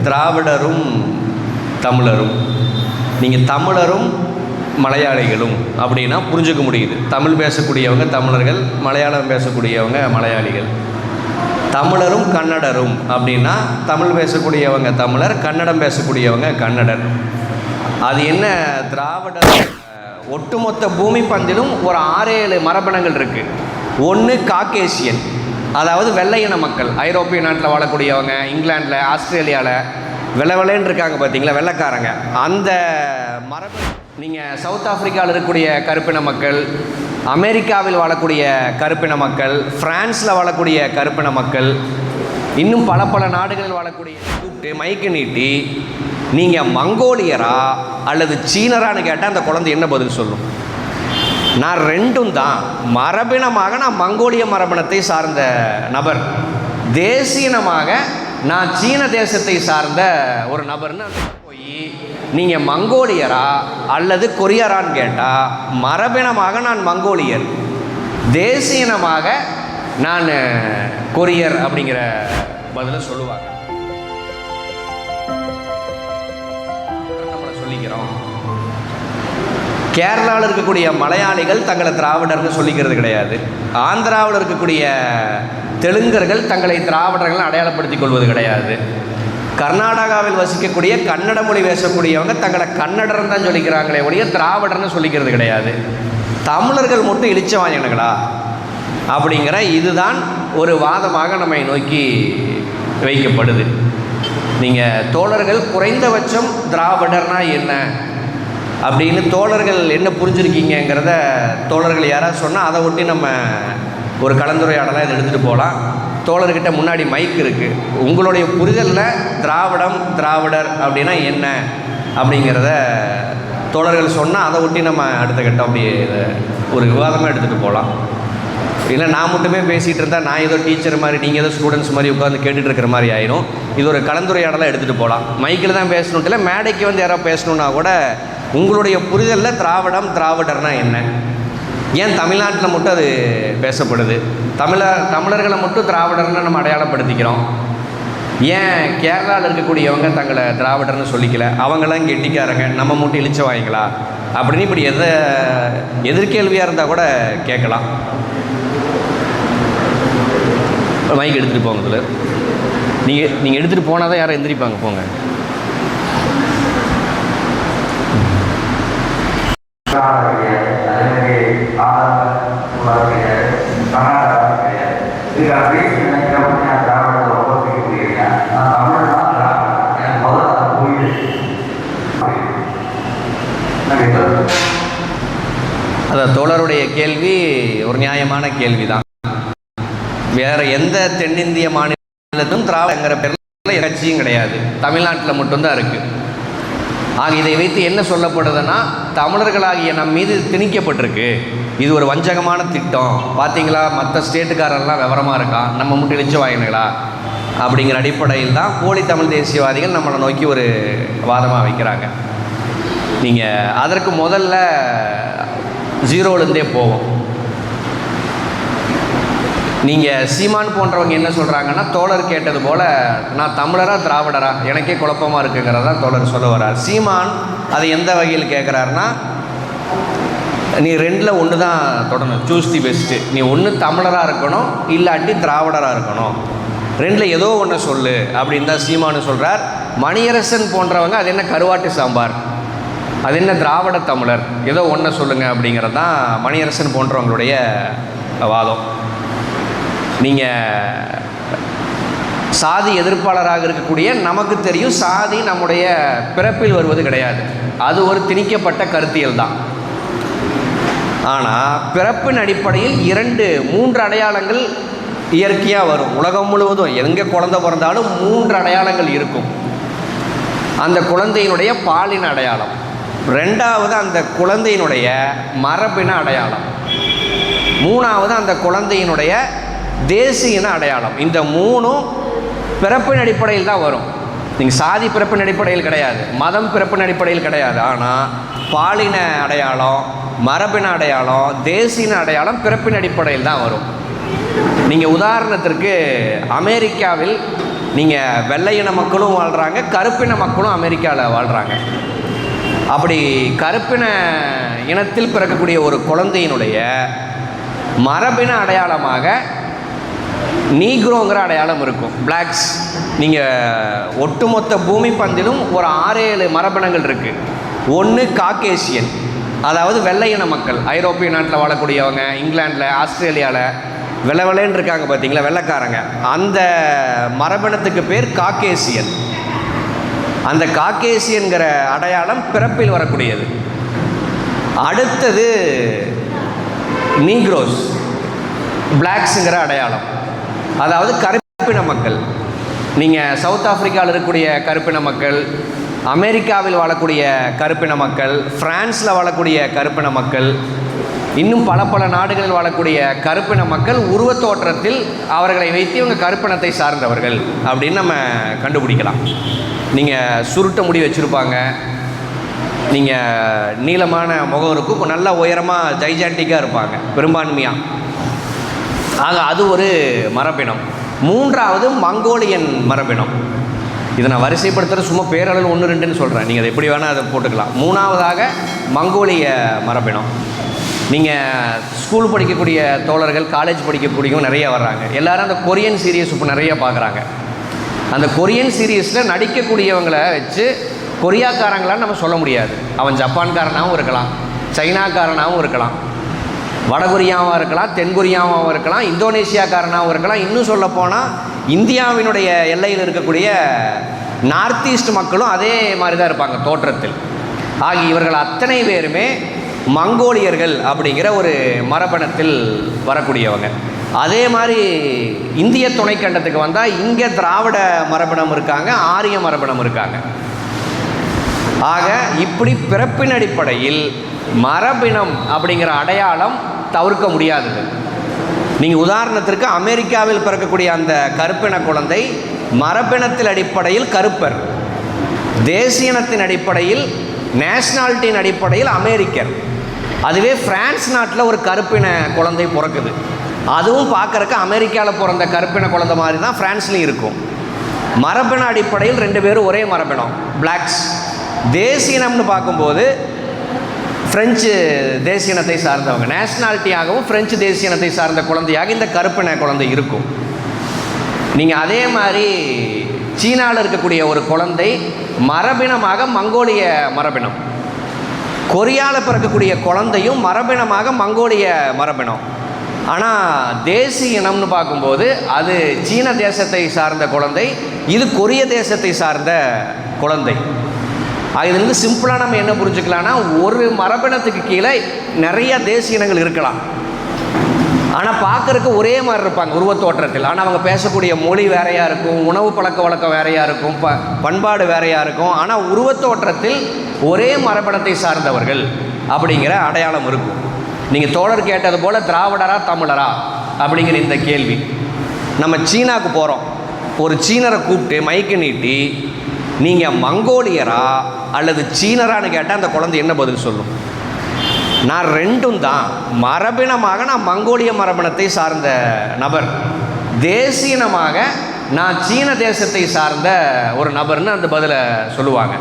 திராவிடரும் தமிழரும். நீங்கள் தமிழரும் மலையாளிகளும் அப்படின்னா புரிஞ்சுக்க முடியுது. தமிழ் பேசக்கூடியவங்க தமிழர்கள், மலையாளம் பேசக்கூடியவங்க மலையாளிகள். தமிழரும் கன்னடரும் அப்படின்னா தமிழ் பேசக்கூடியவங்க தமிழர், கன்னடம் பேசக்கூடியவங்க கன்னடர். அது என்ன, திராவிடர் ஒட்டுமொத்த பூமி பந்திலும் ஒரு 6-7 மரபணங்கள் இருக்குது. ஒன்று காக்கேசியன், அதாவது வெள்ளையின மக்கள், ஐரோப்பிய நாட்டில் வாழக்கூடியவங்க, இங்கிலாண்டில், ஆஸ்திரேலியாவில் வெள்ளைன்னு இருக்காங்க பார்த்தீங்களா, வெள்ளைக்காரங்க. அந்த மரபு நீங்கள் சவுத் ஆஃப்ரிக்காவில் இருக்கக்கூடிய கருப்பின மக்கள், அமெரிக்காவில் வாழக்கூடிய கருப்பின மக்கள், ஃப்ரான்ஸில் வாழக்கூடிய கருப்பின மக்கள், இன்னும் பல நாடுகளில் வாழக்கூடிய கூப்பிட்டு மைக்கு நீட்டி நீங்கள் மங்கோலியரா அல்லது சீனரான்னு கேட்டால் அந்த குழந்தை என்ன பதில் சொல்லும்? நான் ரெண்டும் தான். மரபினமாக நான் மங்கோலிய மரபினத்தை சார்ந்த நபர், தேசியனமாக நான் சீன தேசத்தை சார்ந்த ஒரு நபர்னு போய் நீங்கள் மங்கோலியரா அல்லது கொரியரான்னு கேட்டால் மரபினமாக நான் மங்கோலியர், தேசியனமாக நான் கொரியர் அப்படிங்கிற பதில சொல்லுவாங்க. நம்மளை சொல்லிக்கிறோம். கேரளாவில் இருக்கக்கூடிய மலையாளிகள் தங்களை திராவிடர்னு சொல்லிக்கிறது கிடையாது. ஆந்திராவில் இருக்கக்கூடிய தெலுங்கர்கள் தங்களை திராவிடர்கள் அடையாளப்படுத்திக் கொள்வது கிடையாது. கர்நாடகாவில் வசிக்கக்கூடிய கன்னட மொழி பேசக்கூடியவங்க தங்களை கன்னடர்னு தான் சொல்லிக்கிறாங்களே ஒழிய திராவிடர்னு சொல்லிக்கிறது கிடையாது. தமிழர்கள் மட்டும் இழிச்சவாயனுங்களா அப்படிங்கிற இதுதான் ஒரு வாதமாக நம்மை நோக்கி வைக்கப்படுது. நீங்கள் தோழர்கள் குறைந்தபட்சம் திராவிடர்னா என்ன அப்படின்னு தோழர்கள் என்ன புரிஞ்சுருக்கீங்கிறத தோழர்கள் யாராவது சொன்னால் அதை ஒட்டி நம்ம ஒரு கலந்துரையாடலாம் இதை எடுத்துகிட்டு போகலாம். தோழர்கிட்ட முன்னாடி மைக் இருக்குது. உங்களுடைய புரிதலில் திராவிடர் அப்படின்னா என்ன அப்படிங்கிறத தோழர்கள் சொன்னால் அதை ஒட்டி நம்ம அடுத்த கட்டம் அப்படியே ஒரு விவாதமாக எடுத்துகிட்டு போகலாம். இல்லை நான் மட்டுமே பேசிகிட்டு இருந்தால் நான் ஏதோ டீச்சர் மாதிரி, நீங்கள் ஏதோ ஸ்டூடெண்ட்ஸ் மாதிரி உட்காந்து கேட்டுட்டு இருக்கிற மாதிரி ஆயிரும். இது ஒரு கலந்துரையாடலாம் எடுத்துகிட்டு போகலாம். மைக்கில் தான் பேசணுன்ட்டு இல்லை, மேடைக்கு வந்து யாராவது பேசணுன்னா கூட உங்களுடைய புரிதலில் திராவிடர்னா என்ன, ஏன் தமிழ்நாட்டில் மட்டும் அது பேசப்படுது, தமிழர்களை மட்டும் திராவிடர்னு நம்ம அடையாளப்படுத்திக்கிறோம், ஏன் கேரளாவில் இருக்கக்கூடியவங்க தங்களை திராவிடர்னு சொல்லிக்கல, அவங்களாம் கெட்டிக்காரங்க, நம்ம மட்டும் இழிச்ச வாங்கிங்களா அப்படின்னு இப்படி எதிர்கேள்வியாக இருந்தால் கூட கேட்கலாம். மைக் எடுத்துகிட்டு போங்க. இதில் நீங்கள் எடுத்துகிட்டு போனால் தான் யாரும் எந்திரிப்பாங்க. போங்க. அதான் தோழருடைய கேள்வி ஒரு நியாயமான கேள்வி தான். வேற எந்த தென்னிந்திய மாநிலத்திலும் திராவிடங்கிற பேரில் கட்சியும் கிடையாது, தமிழ்நாட்டில் மட்டும்தான் இருக்குது. ஆக இதை வைத்து என்ன சொல்லப்படுதுன்னா, தமிழர்களாகிய நம் மீது திணிக்கப்பட்டிருக்கு, இது ஒரு வஞ்சகமான திட்டம், பார்த்தீங்களா மற்ற ஸ்டேட்டுக்காரெல்லாம் விவரமாக இருக்கான், நம்ம மட்டும் இழிச்ச வாங்கினீங்களா அப்படிங்கிற அடிப்படையில் தான் போலி தமிழ் தேசியவாதிகள் நம்மளை நோக்கி ஒரு வாதமாக வைக்கிறாங்க. நீங்கள் அதற்கு முதல்ல ஜீரோலேருந்தே போவோம். நீங்கள் சீமான் போன்றவங்க என்ன சொல்கிறாங்கன்னா, தோழர் கேட்டது போல் நான் தமிழரா திராவிடரா எனக்கே குழப்பமாக இருக்குங்கிறதா தோழர் சொல்ல வர்றார். சீமான் அதை எந்த வகையில் கேட்குறாருன்னா, நீ ரெண்டில் ஒன்று தான் தொடரணும், சூஸ் தி பெஸ்ட்டு, நீ ஒன்று தமிழராக இருக்கணும் இல்லாட்டி திராவிடராக இருக்கணும், ரெண்டில் ஏதோ ஒன்று சொல்லு அப்படின்னு தான் சீமானு சொல்கிறார். மணியரசன் போன்றவங்க அது என்ன கருவாட்டு சாம்பார், அது என்ன திராவிட தமிழர், ஏதோ ஒன்றை சொல்லுங்கள் அப்படிங்கிறது தான் மணியரசன் போன்றவங்களுடைய வாதம். நீங்கள் சாதி எதிர்ப்பாளராக இருக்கக்கூடிய நமக்கு தெரியும், சாதி நம்முடைய பிறப்பில் வருவது கிடையாது, அது ஒரு திணிக்கப்பட்ட கருத்தியல் தான். ஆனால் பிறப்பின் அடிப்படையில் 2-3 அடையாளங்கள் இயற்கையாக வரும். உலகம் முழுவதும் எங்கே குழந்தை பிறந்தாலும் 3 அடையாளங்கள் இருக்கும். அந்த குழந்தையினுடைய பாலின அடையாளம், 2வது அந்த குழந்தையினுடைய மரபின அடையாளம், 3வது அந்த குழந்தையினுடைய தேசியன அடையாளம். இந்த 3ம் பிறப்பின் அடிப்படையில் தான் வரும். நீங்கள் சாதி பிறப்பின் அடிப்படையில் கிடையாது, மதம் பிறப்பின் அடிப்படையில் கிடையாது. ஆனால் பாலின அடையாளம், மரபின அடையாளம், தேசிய அடையாளம் பிறப்பின் அடிப்படையில் தான் வரும். நீங்கள் உதாரணத்திற்கு அமெரிக்காவில் நீங்கள் வெள்ளையின மக்களும் வாழ்கிறாங்க, கருப்பின மக்களும் அமெரிக்காவில் வாழ்கிறாங்க. அப்படி கருப்பின இனத்தில் பிறக்கக்கூடிய ஒரு குழந்தையினுடைய மரபின அடையாளமாக நீக்ரோங்கிற அடையாளம் இருக்கும். பிளாக்ஸ், நீங்கள் ஒட்டுமொத்த பூமி பந்திலும் ஒரு 6-7 மரபினங்கள் இருக்குது. ஒன்று காக்கேசியன், அதாவது வெள்ளையின மக்கள், ஐரோப்பிய நாட்டில் வாழக்கூடியவங்க, இங்கிலாண்டில், ஆஸ்திரேலியாவில் வெள்ளைன்னு இருக்காங்க பார்த்தீங்களா, வெள்ளைக்காரங்க. அந்த மரபினத்துக்கு பேர் காக்கேசியன். அந்த காக்கேசியன்கிற அடையாளம் பிறப்பில் வரக்கூடியது. அடுத்தது நீக்ரோஸ், பிளாக்ஸுங்கிற அடையாளம், அதாவது கருப்பின மக்கள். நீங்கள் சவுத் ஆப்பிரிக்காவில் இருக்கக்கூடிய கருப்பின மக்கள், அமெரிக்காவில் வாழக்கூடிய கருப்பின மக்கள், பிரான்ஸில் வாழக்கூடிய கருப்பின மக்கள், இன்னும் பல நாடுகளில் வாழக்கூடிய கருப்பின மக்கள் உருவத்தோற்றத்தில் அவர்களை வைத்து இவங்க கருப்பினத்தை சார்ந்தவர்கள் அப்படின்னு நம்ம கண்டுபிடிக்கலாம். நீங்கள் சுருட்ட முடி வச்சுருப்பாங்க, நீங்கள் நீளமான முகம் இருக்கும், நல்ல உயரமாக ஜைஜாண்டிக்காக இருப்பாங்க பெரும்பான்மையாக. ஆக அது ஒரு மரபினம். மூன்றாவது மங்கோலியன் மரபினம். இதை நான் வரிசைப்படுத்துகிற சும்மா பேரளவு 1-2ன்னு சொல்கிறேன், நீங்கள் அதை எப்படி வேணால் அதை போட்டுக்கலாம். மூணாவதாக மங்கோலிய மரபினம். நீங்கள் ஸ்கூல் படிக்கக்கூடிய தோழர்கள், காலேஜ் படிக்கக்கூடியவங்க நிறைய வர்றாங்க. எல்லோரும் அந்த கொரியன் சீரியஸ் இப்போ நிறைய பார்க்குறாங்க. அந்த கொரியன் சீரியஸில் நடிக்கக்கூடியவங்களை வச்சு கொரியாக்காரங்களான்னு நம்ம சொல்ல முடியாது. அவன் ஜப்பான்காரனாகவும் இருக்கலாம், சைனாக்காரனாகவும் இருக்கலாம், வடகொரியாவாக இருக்கலாம், தென்கொரியாவாகவும் இருக்கலாம், இந்தோனேஷியாக்காரனாகவும் இருக்கலாம். இன்னும் சொல்லப்போனால் இந்தியாவினுடைய எல்லையில் இருக்கக்கூடிய நார்த் ஈஸ்ட் மக்களும் அதே மாதிரி தான் இருப்பாங்க தோற்றத்தில். ஆகிய இவர்கள் அத்தனை பேருமே மங்கோலியர்கள் அப்படிங்கிற ஒரு மரபணத்தில் வரக்கூடியவங்க. அதே மாதிரி இந்திய துணைக்கண்டத்துக்கு வந்தால் இங்கே திராவிட மரபினம் இருக்காங்க, ஆரிய மரபினம் இருக்காங்க. ஆக இப்படி பிறப்பின் அடிப்படையில் மரபினம் அப்படிங்கிற அடையாளம் தவிர்க்க முடியாதது. நீங்கள் உதாரணத்திற்கு அமெரிக்காவில் பிறக்கக்கூடிய அந்த கருப்பின குழந்தை மரபினத்தின் அடிப்படையில் கருப்பர், தேசியனத்தின் அடிப்படையில், நேஷ்னாலிட்டியின் அடிப்படையில் அமெரிக்கர். அதுவே பிரான்ஸ் நாட்டில் ஒரு கருப்பின குழந்தை பிறக்குது, அதுவும் பார்க்குறக்கு அமெரிக்காவில் பிறந்த கருப்பின குழந்தை மாதிரி தான் பிரான்ஸ்லேயும் இருக்கும். மரபின அடிப்படையில் 2 பேரும் ஒரே மரபினம், பிளாக்ஸ். தேசியனம்னு பார்க்கும்போது பிரெஞ்சு தேசியனத்தை சார்ந்தவங்க, நேஷ்னாலிட்டியாகவும் பிரெஞ்சு தேசியனத்தை சார்ந்த குழந்தையாக இந்த கருப்பின குழந்தை இருக்கும். நீங்கள் அதே மாதிரி சீனாவில் இருக்கக்கூடிய ஒரு குழந்தை மரபினமாக மங்கோலிய மரபினம், கொரியாவில் பிறக்கக்கூடிய குழந்தையும் மரபினமாக மங்கோலிய மரபினம். ஆனால் தேசிய இனம்னு பார்க்கும்போது அது சீன தேசத்தை சார்ந்த குழந்தை, இது கொரிய தேசத்தை சார்ந்த குழந்தை. இதுலேருந்து சிம்பிளாக நம்ம என்ன புரிஞ்சுக்கலாம்னா, ஒரு மரபினத்துக்கு கீழே நிறைய தேசிய இனங்கள் இருக்கலாம், ஆனால் பார்க்குறக்கு ஒரே மாதிரி இருப்பாங்க உருவத்தோற்றத்தில். ஆனால் அவங்க பேசக்கூடிய மொழி வேறையாக இருக்கும், உணவு பழக்க வழக்கம் வேறையாக இருக்கும், பண்பாடு வேறையாக இருக்கும். ஆனால் உருவத்தோற்றத்தில் ஒரே மரபினத்தை சார்ந்தவர்கள் அப்படிங்கிற அடையாளம் இருக்கும். நீங்கள் தோழர் கேட்டது போல் திராவிடரா தமிழரா அப்படிங்கிற இந்த கேள்வி, நம்ம சீனாவுக்கு போகிறோம், ஒரு சீனரை கூப்பிட்டு மைக்கு நீட்டி நீங்கள் மங்கோலியரா அல்லது சீனரான்னு கேட்டால் அந்த குழந்தை என்ன பதில் சொல்லும்? நான் ரெண்டும் தான், மரபினமாக நான் மங்கோலிய மரபினத்தை சார்ந்த நபர், தேசியனமாக நான் சீன தேசத்தை சார்ந்த ஒரு நபர்னு அந்த பதிலை சொல்லுவாங்க.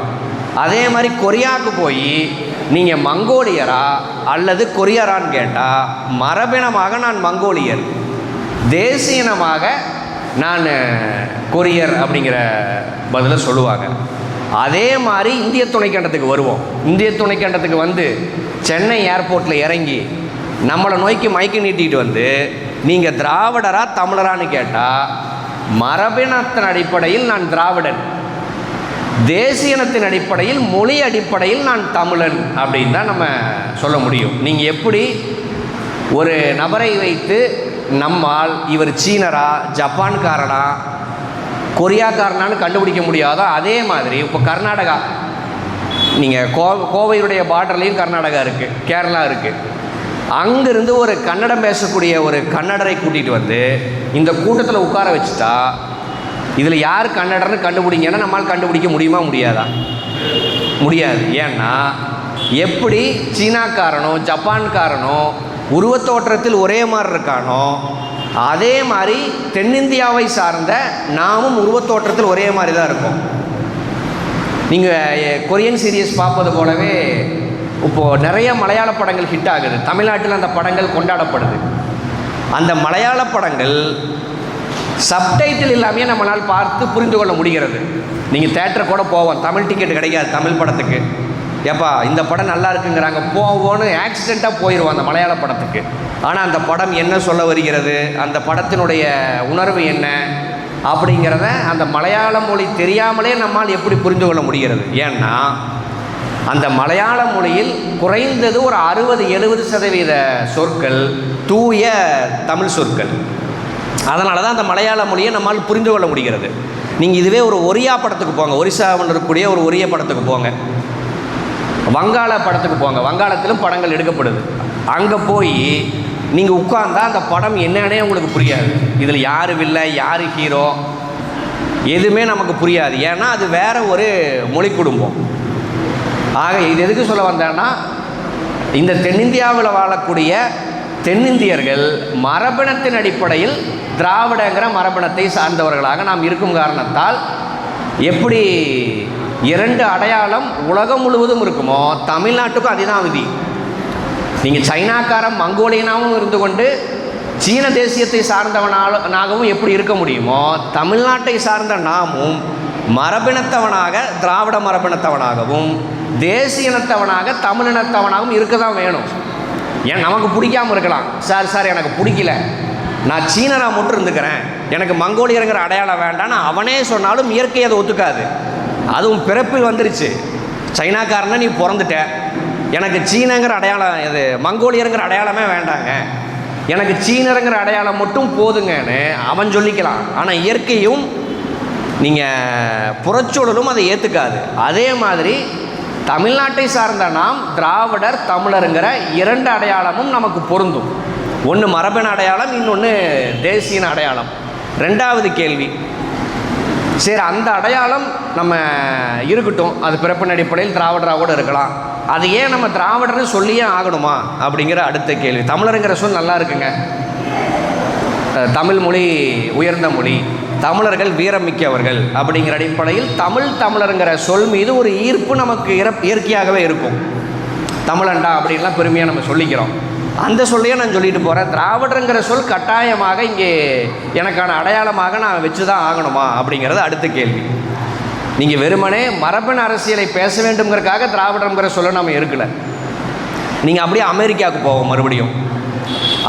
அதே மாதிரி கொரியாவுக்கு போய் நீங்கள் மங்கோலியரா அல்லது கொரியரான்னு கேட்டால் மரபினமாக நான் மங்கோலியர், தேசியனமாக நான் கொரியர் அப்படிங்கிற பதிலை சொல்லுவாங்க. அதே மாதிரி இந்திய துணைக்கண்டத்துக்கு வருவோம். இந்திய துணைக்கண்டத்துக்கு வந்து சென்னை ஏர்போர்ட்டில் இறங்கி நம்மளை நோக்கி மைக்கு நீட்டிகிட்டு வந்து நீங்கள் திராவிடரா தமிழரான்னு கேட்டால் மரபினத்தின் அடிப்படையில் நான் திராவிடன், தேசியனத்தின் அடிப்படையில், மொழி அடிப்படையில் நான் தமிழன் அப்படின்னு தான் நம்ம சொல்ல முடியும். நீங்கள் எப்படி ஒரு நபரை வைத்து நம்மால் இவர் சீனரா, ஜப்பான்காரனா, கொரியாக்காரனான்னு கண்டுபிடிக்க முடியாதோ, அதே மாதிரி இப்போ கர்நாடகா, நீங்கள் கோவையுடைய பார்டர்லேயும் கர்நாடகா இருக்குது, கேரளா இருக்குது. அங்கேருந்து ஒரு கன்னடம் பேசக்கூடிய ஒரு கன்னடரை கூட்டிகிட்டு வந்து இந்த கூட்டத்தில் உட்கார வச்சுட்டா இதில் யார் கன்னடர்னு கண்டுபிடிங்கன்னா நம்மால் கண்டுபிடிக்க முடியுமா முடியாதா? முடியாது. ஏன்னா எப்படி சீனாக்காரனோ ஜப்பான்காரனோ உருவத்தோற்றத்தில் ஒரே மாதிரி இருக்கானோ அதே மாதிரி தென்னிந்தியாவை சார்ந்த நாமும் உருவத்தோற்றத்தில் ஒரே மாதிரி தான் இருக்கும். நீங்கள் கொரியன் சீரியஸ் பார்ப்பது போலவே இப்போது நிறைய மலையாள படங்கள் ஹிட் ஆகுது. தமிழ்நாட்டில் அந்த படங்கள் கொண்டாடப்படுது. அந்த மலையாள படங்கள் சப்டைட்டில் இல்லாமையே நம்மளால் பார்த்து புரிந்து கொள்ள முடிகிறது. நீங்கள் தேட்டர் கூட போவோம், தமிழ் டிக்கெட் கிடைக்காது தமிழ் படத்துக்கு. ஏப்பா இந்த படம் நல்லா இருக்குங்கிறாங்க, போவோன்னு ஆக்சிடெண்ட்டாக போயிடுவோம் அந்த மலையாள படத்துக்கு. ஆனால் அந்த படம் என்ன சொல்ல வருகிறது, அந்த படத்தினுடைய உணர்வு என்ன அப்படிங்கிறத அந்த மலையாள மொழி தெரியாமலே நம்மால் எப்படி புரிந்து கொள்ள முடிகிறது. ஏன்னா அந்த மலையாள மொழியில் குறைந்தது ஒரு 60-70% சொற்கள் தூய தமிழ் சொற்கள். அதனால தான் அந்த மலையாள மொழியை நம்மால் புரிந்து கொள்ள முடிகிறது. நீங்கள் இதுவே ஒரு ஒரியா படத்துக்கு போங்க, ஒரிசாவில் இருக்கக்கூடிய ஒரு ஒரிய படத்துக்கு போங்க, வங்காள படத்துக்கு போங்க, வங்காளத்திலும் படங்கள் எடுக்கப்படுது. அங்கே போய் நீங்கள் உட்கார்ந்தா அந்த படம் என்னன்னே உங்களுக்கு புரியாது. இதில் யார் வில்லை யார் ஹீரோ எதுவுமே நமக்கு புரியாது. ஏன்னா அது வேற ஒரு மொழி குடும்பம். ஆக இது எதுக்கு சொல்ல வந்தேன்னா, இந்த தென்னிந்தியாவில் வாழக்கூடிய தென்னிந்தியர்கள் மரபினத்தின் அடிப்படையில் திராவிடங்கிற மரபினத்தை சார்ந்தவர்களாக நாம் இருக்கும் காரணத்தால் எப்படி 2 அடையாளம் உலகம் முழுவதும் இருக்குமோ தமிழ்நாட்டுக்கும் அதுதான் விதி. நீங்கள் சைனாக்காரன் மங்கோலியனாகவும் இருந்து கொண்டு சீன தேசியத்தை சார்ந்தவனாகவும் எப்படி இருக்க முடியுமோ, தமிழ்நாட்டை சார்ந்த நாமும் மரபினத்தவனாக திராவிட மரபினத்தவனாகவும் தேசியனத்தவனாக தமிழினத்தவனாகவும் இருக்க தான் வேணும். ஏன் நமக்கு பிடிக்காமல் இருக்கலாம், சார் எனக்கு பிடிக்கல, நான் சீனராக மட்டும் இருந்துக்கிறேன், எனக்கு மங்கோலியருங்கிற அடையாளம் வேண்டான்னு அவனே சொன்னாலும் இயற்கை அதை ஒத்துக்காது. அதுவும் பிறப்பில் வந்துருச்சு. சைனாக்காரனை நீ பிறந்துட்ட, எனக்கு சீனங்கிற அடையாளம் இது மங்கோலியருங்கிற அடையாளமே வேண்டாங்க, எனக்கு சீனருங்கிற அடையாளம் மட்டும் போதுங்கன்னு அவன் சொல்லிக்கலாம். ஆனால் இயற்கையும் நீங்கள் புறச்சூழலும் அதை ஏற்றுக்காது. அதே மாதிரி தமிழ்நாட்டை சார்ந்த நாம் திராவிடர் தமிழருங்கிற 2 அடையாளமும் நமக்கு பொருந்தும். ஒன்று மரபின அடையாளம், இன்னொன்று தேசிய அடையாளம். 2வது கேள்வி, சரி அந்த அடையாளம் நம்ம இருக்கட்டும், அது பிறப்பின் அடிப்படையில் திராவிடராக கூட இருக்கலாம், அது ஏன் நம்ம திராவிடர்னு சொல்லியே ஆகணுமா அப்படிங்கிற அடுத்த கேள்வி. தமிழருங்கிற சொல் நல்லா இருக்குங்க, தமிழ் மொழி உயர்ந்த மொழி, தமிழர்கள் வீரம் மிக்கவர்கள் அப்படிங்கிற அடிப்படையில் தமிழருங்கிற சொல் மீது ஒரு ஈர்ப்பு நமக்கு இயற்கையாகவே இருக்கும். தமிழண்டா அப்படின்லாம் பெருமையாக நம்ம சொல்லிக்கிறோம். அந்த சொல்லையே நான் சொல்லிட்டு போகிறேன். திராவிடருங்கிற சொல் கட்டாயமாக இங்கே எனக்கான அடையாளமாக நான் வச்சு தான் ஆகணுமா அப்படிங்கிறது அடுத்த கேள்வி. நீங்கள் வெறுமனே மரபின அரசியலை பேச வேண்டும்ங்கிறதுக்காக திராவிடங்கிற சொல்ல நம்ம இருக்கலை. நீங்கள் அப்படியே அமெரிக்காவுக்கு போவோம். மறுபடியும்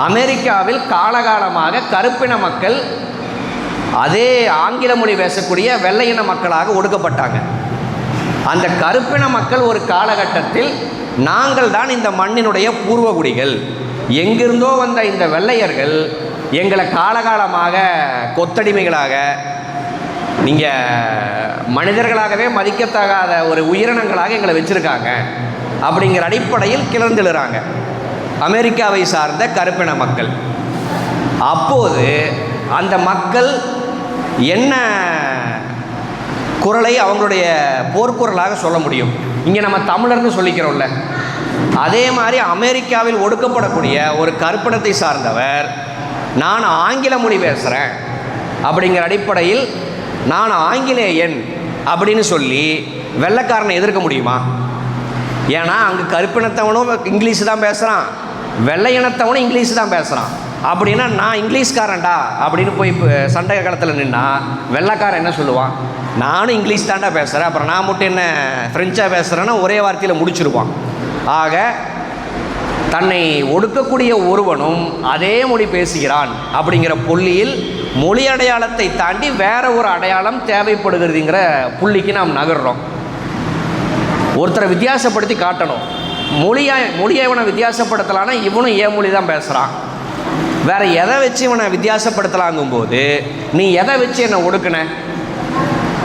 அமெரிக்காவில் காலகாலமாக கருப்பின மக்கள் அதே ஆங்கில மொழி பேசக்கூடிய வெள்ளையின மக்களாக ஒடுக்கப்பட்டாங்க. அந்த கருப்பின மக்கள் ஒரு காலகட்டத்தில் நாங்கள் தான் இந்த மண்ணினுடைய பூர்வகுடிகள், எங்கிருந்தோ வந்த இந்த வெள்ளையர்கள் எங்களை காலகாலமாக கொத்தடிமைகளாக, நீங்கள் மனிதர்களாகவே மதிக்கத்தகாத ஒரு உயிரினங்களாக எங்களை வச்சுருக்காங்க அப்படிங்கிற அடிப்படையில் கிளர்ந்தெழுறாங்க அமெரிக்காவை சார்ந்த கருப்பின மக்கள். அப்போது அந்த மக்கள் என்ன குரலை அவங்களுடைய போர்க்குரலாக சொல்ல முடியும்? இங்கே நம்ம தமிழர்னு சொல்லிக்கிறோம்ல, அதே மாதிரி அமெரிக்காவில் ஒடுக்கப்படக்கூடிய ஒரு கருப்பினத்தை சார்ந்தவர் நான் ஆங்கில மொழி பேசுகிறேன் அப்படிங்கிற அடிப்படையில் நான் ஆங்கிலேயன் அப்படின்னு சொல்லி வெள்ளைக்காரனை எதிர்க்க முடியுமா? ஏன்னா அங்கே கருப்பினத்தவனும் இங்கிலீஷ் தான் பேசுகிறான், வெள்ளையினத்தவனும் இங்கிலீஷ் தான் பேசுகிறான். அப்படின்னா நான் இங்கிலீஷ்காரன்டா அப்படின்னு போய் சண்டை காலத்தில் நின்னா வெள்ளைக்காரன் என்ன சொல்லுவான்? நானும் இங்கிலீஷ் தாண்டா பேசுகிறேன், அப்புறம் நான் மட்டும் என்ன ஃப்ரெஞ்சாக பேசுகிறேன்னா ஒரே வார்த்தையில் முடிச்சிருவான். ஆக தன்னை ஒடுக்கக்கூடிய ஒருவனும் அதே மொழி பேசுகிறான் அப்படிங்கிற புள்ளியில் மொழி அடையாளத்தை தாண்டி வேற ஒரு அடையாளம் தேவைப்படுகிறதுங்கிற புள்ளிக்கு நாம் நகர்றோம். ஒருத்தரை வித்தியாசப்படுத்தி காட்டணும். மொழியை இவனை வித்தியாசப்படுத்தலான்னா இவனும் ஏன் மொழி தான் பேசுகிறான், வேறு எதை வச்சு இவனை வித்தியாசப்படுத்தலாங்கும்போது நீ எதை வச்சு என்னை ஒடுக்குன?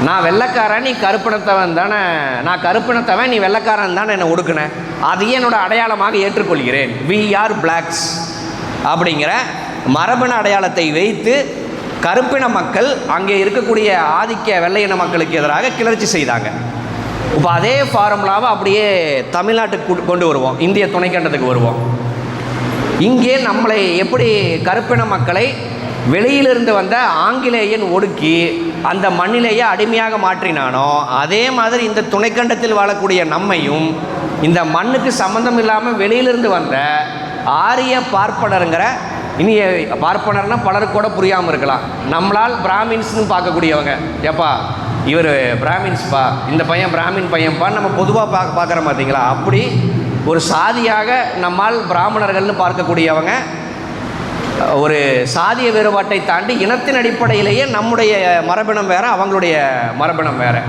நான் வெள்ளைக்காரன், நீ கருப்பினத்தவன் தானே, நான் கருப்பினத்தவன், நீ வெள்ளைக்காரன் தானே என்னை ஒடுக்குன, அதையே என்னோடய அடையாளமாக ஏற்றுக்கொள்கிறேன். வி ஆர் பிளாக்ஸ் அப்படிங்கிற மரபின அடையாளத்தை வைத்து கருப்பின மக்கள் அங்கே இருக்கக்கூடிய ஆதிக்க வெள்ளையின மக்களுக்கு எதிராக கிளர்ச்சி செய்தாங்க. இப்போ அதே ஃபார்முலாவை அப்படியே தமிழ்நாட்டுக்கு கொண்டு வருவோம், இந்திய துணைக்கண்டத்துக்கு வருவோம். இங்கே நம்மளை எப்படி கருப்பின மக்களை வெளியிலிருந்து வந்த ஆங்கிலேயன் ஒடுக்கி அந்த மண்ணிலேயே அடிமையாக மாற்றினானோ, அதே மாதிரி இந்த துணைக்கண்டத்தில் வாழக்கூடிய நம்மையும் இந்த மண்ணுக்கு சம்மந்தம் இல்லாமல் வெளியிலிருந்து வந்த ஆரிய பார்ப்பனருங்கிற, இனி பார்ப்பனர்னா பலருக்கு கூட புரியாமல் இருக்கலாம், நம்மளால் பிராமின்ஸ்னு பார்க்கக்கூடியவங்க, எப்பா இவர் பிராமின்ஸ்பா, இந்த பையன் பிராமின் பையன்ப்பா, நம்ம பொதுவாக பார்க்குறோம் பார்த்தீங்களா, அப்படி ஒரு சாதியாக நம்மால் பிராமணர்கள்னு பார்க்கக்கூடியவங்க ஒரு சாதிய வேறுபாட்டை தாண்டி இனத்தின் அடிப்படையிலேயே நம்முடைய மரபினம் வேறு, அவங்களுடைய மரபினம் வேறு.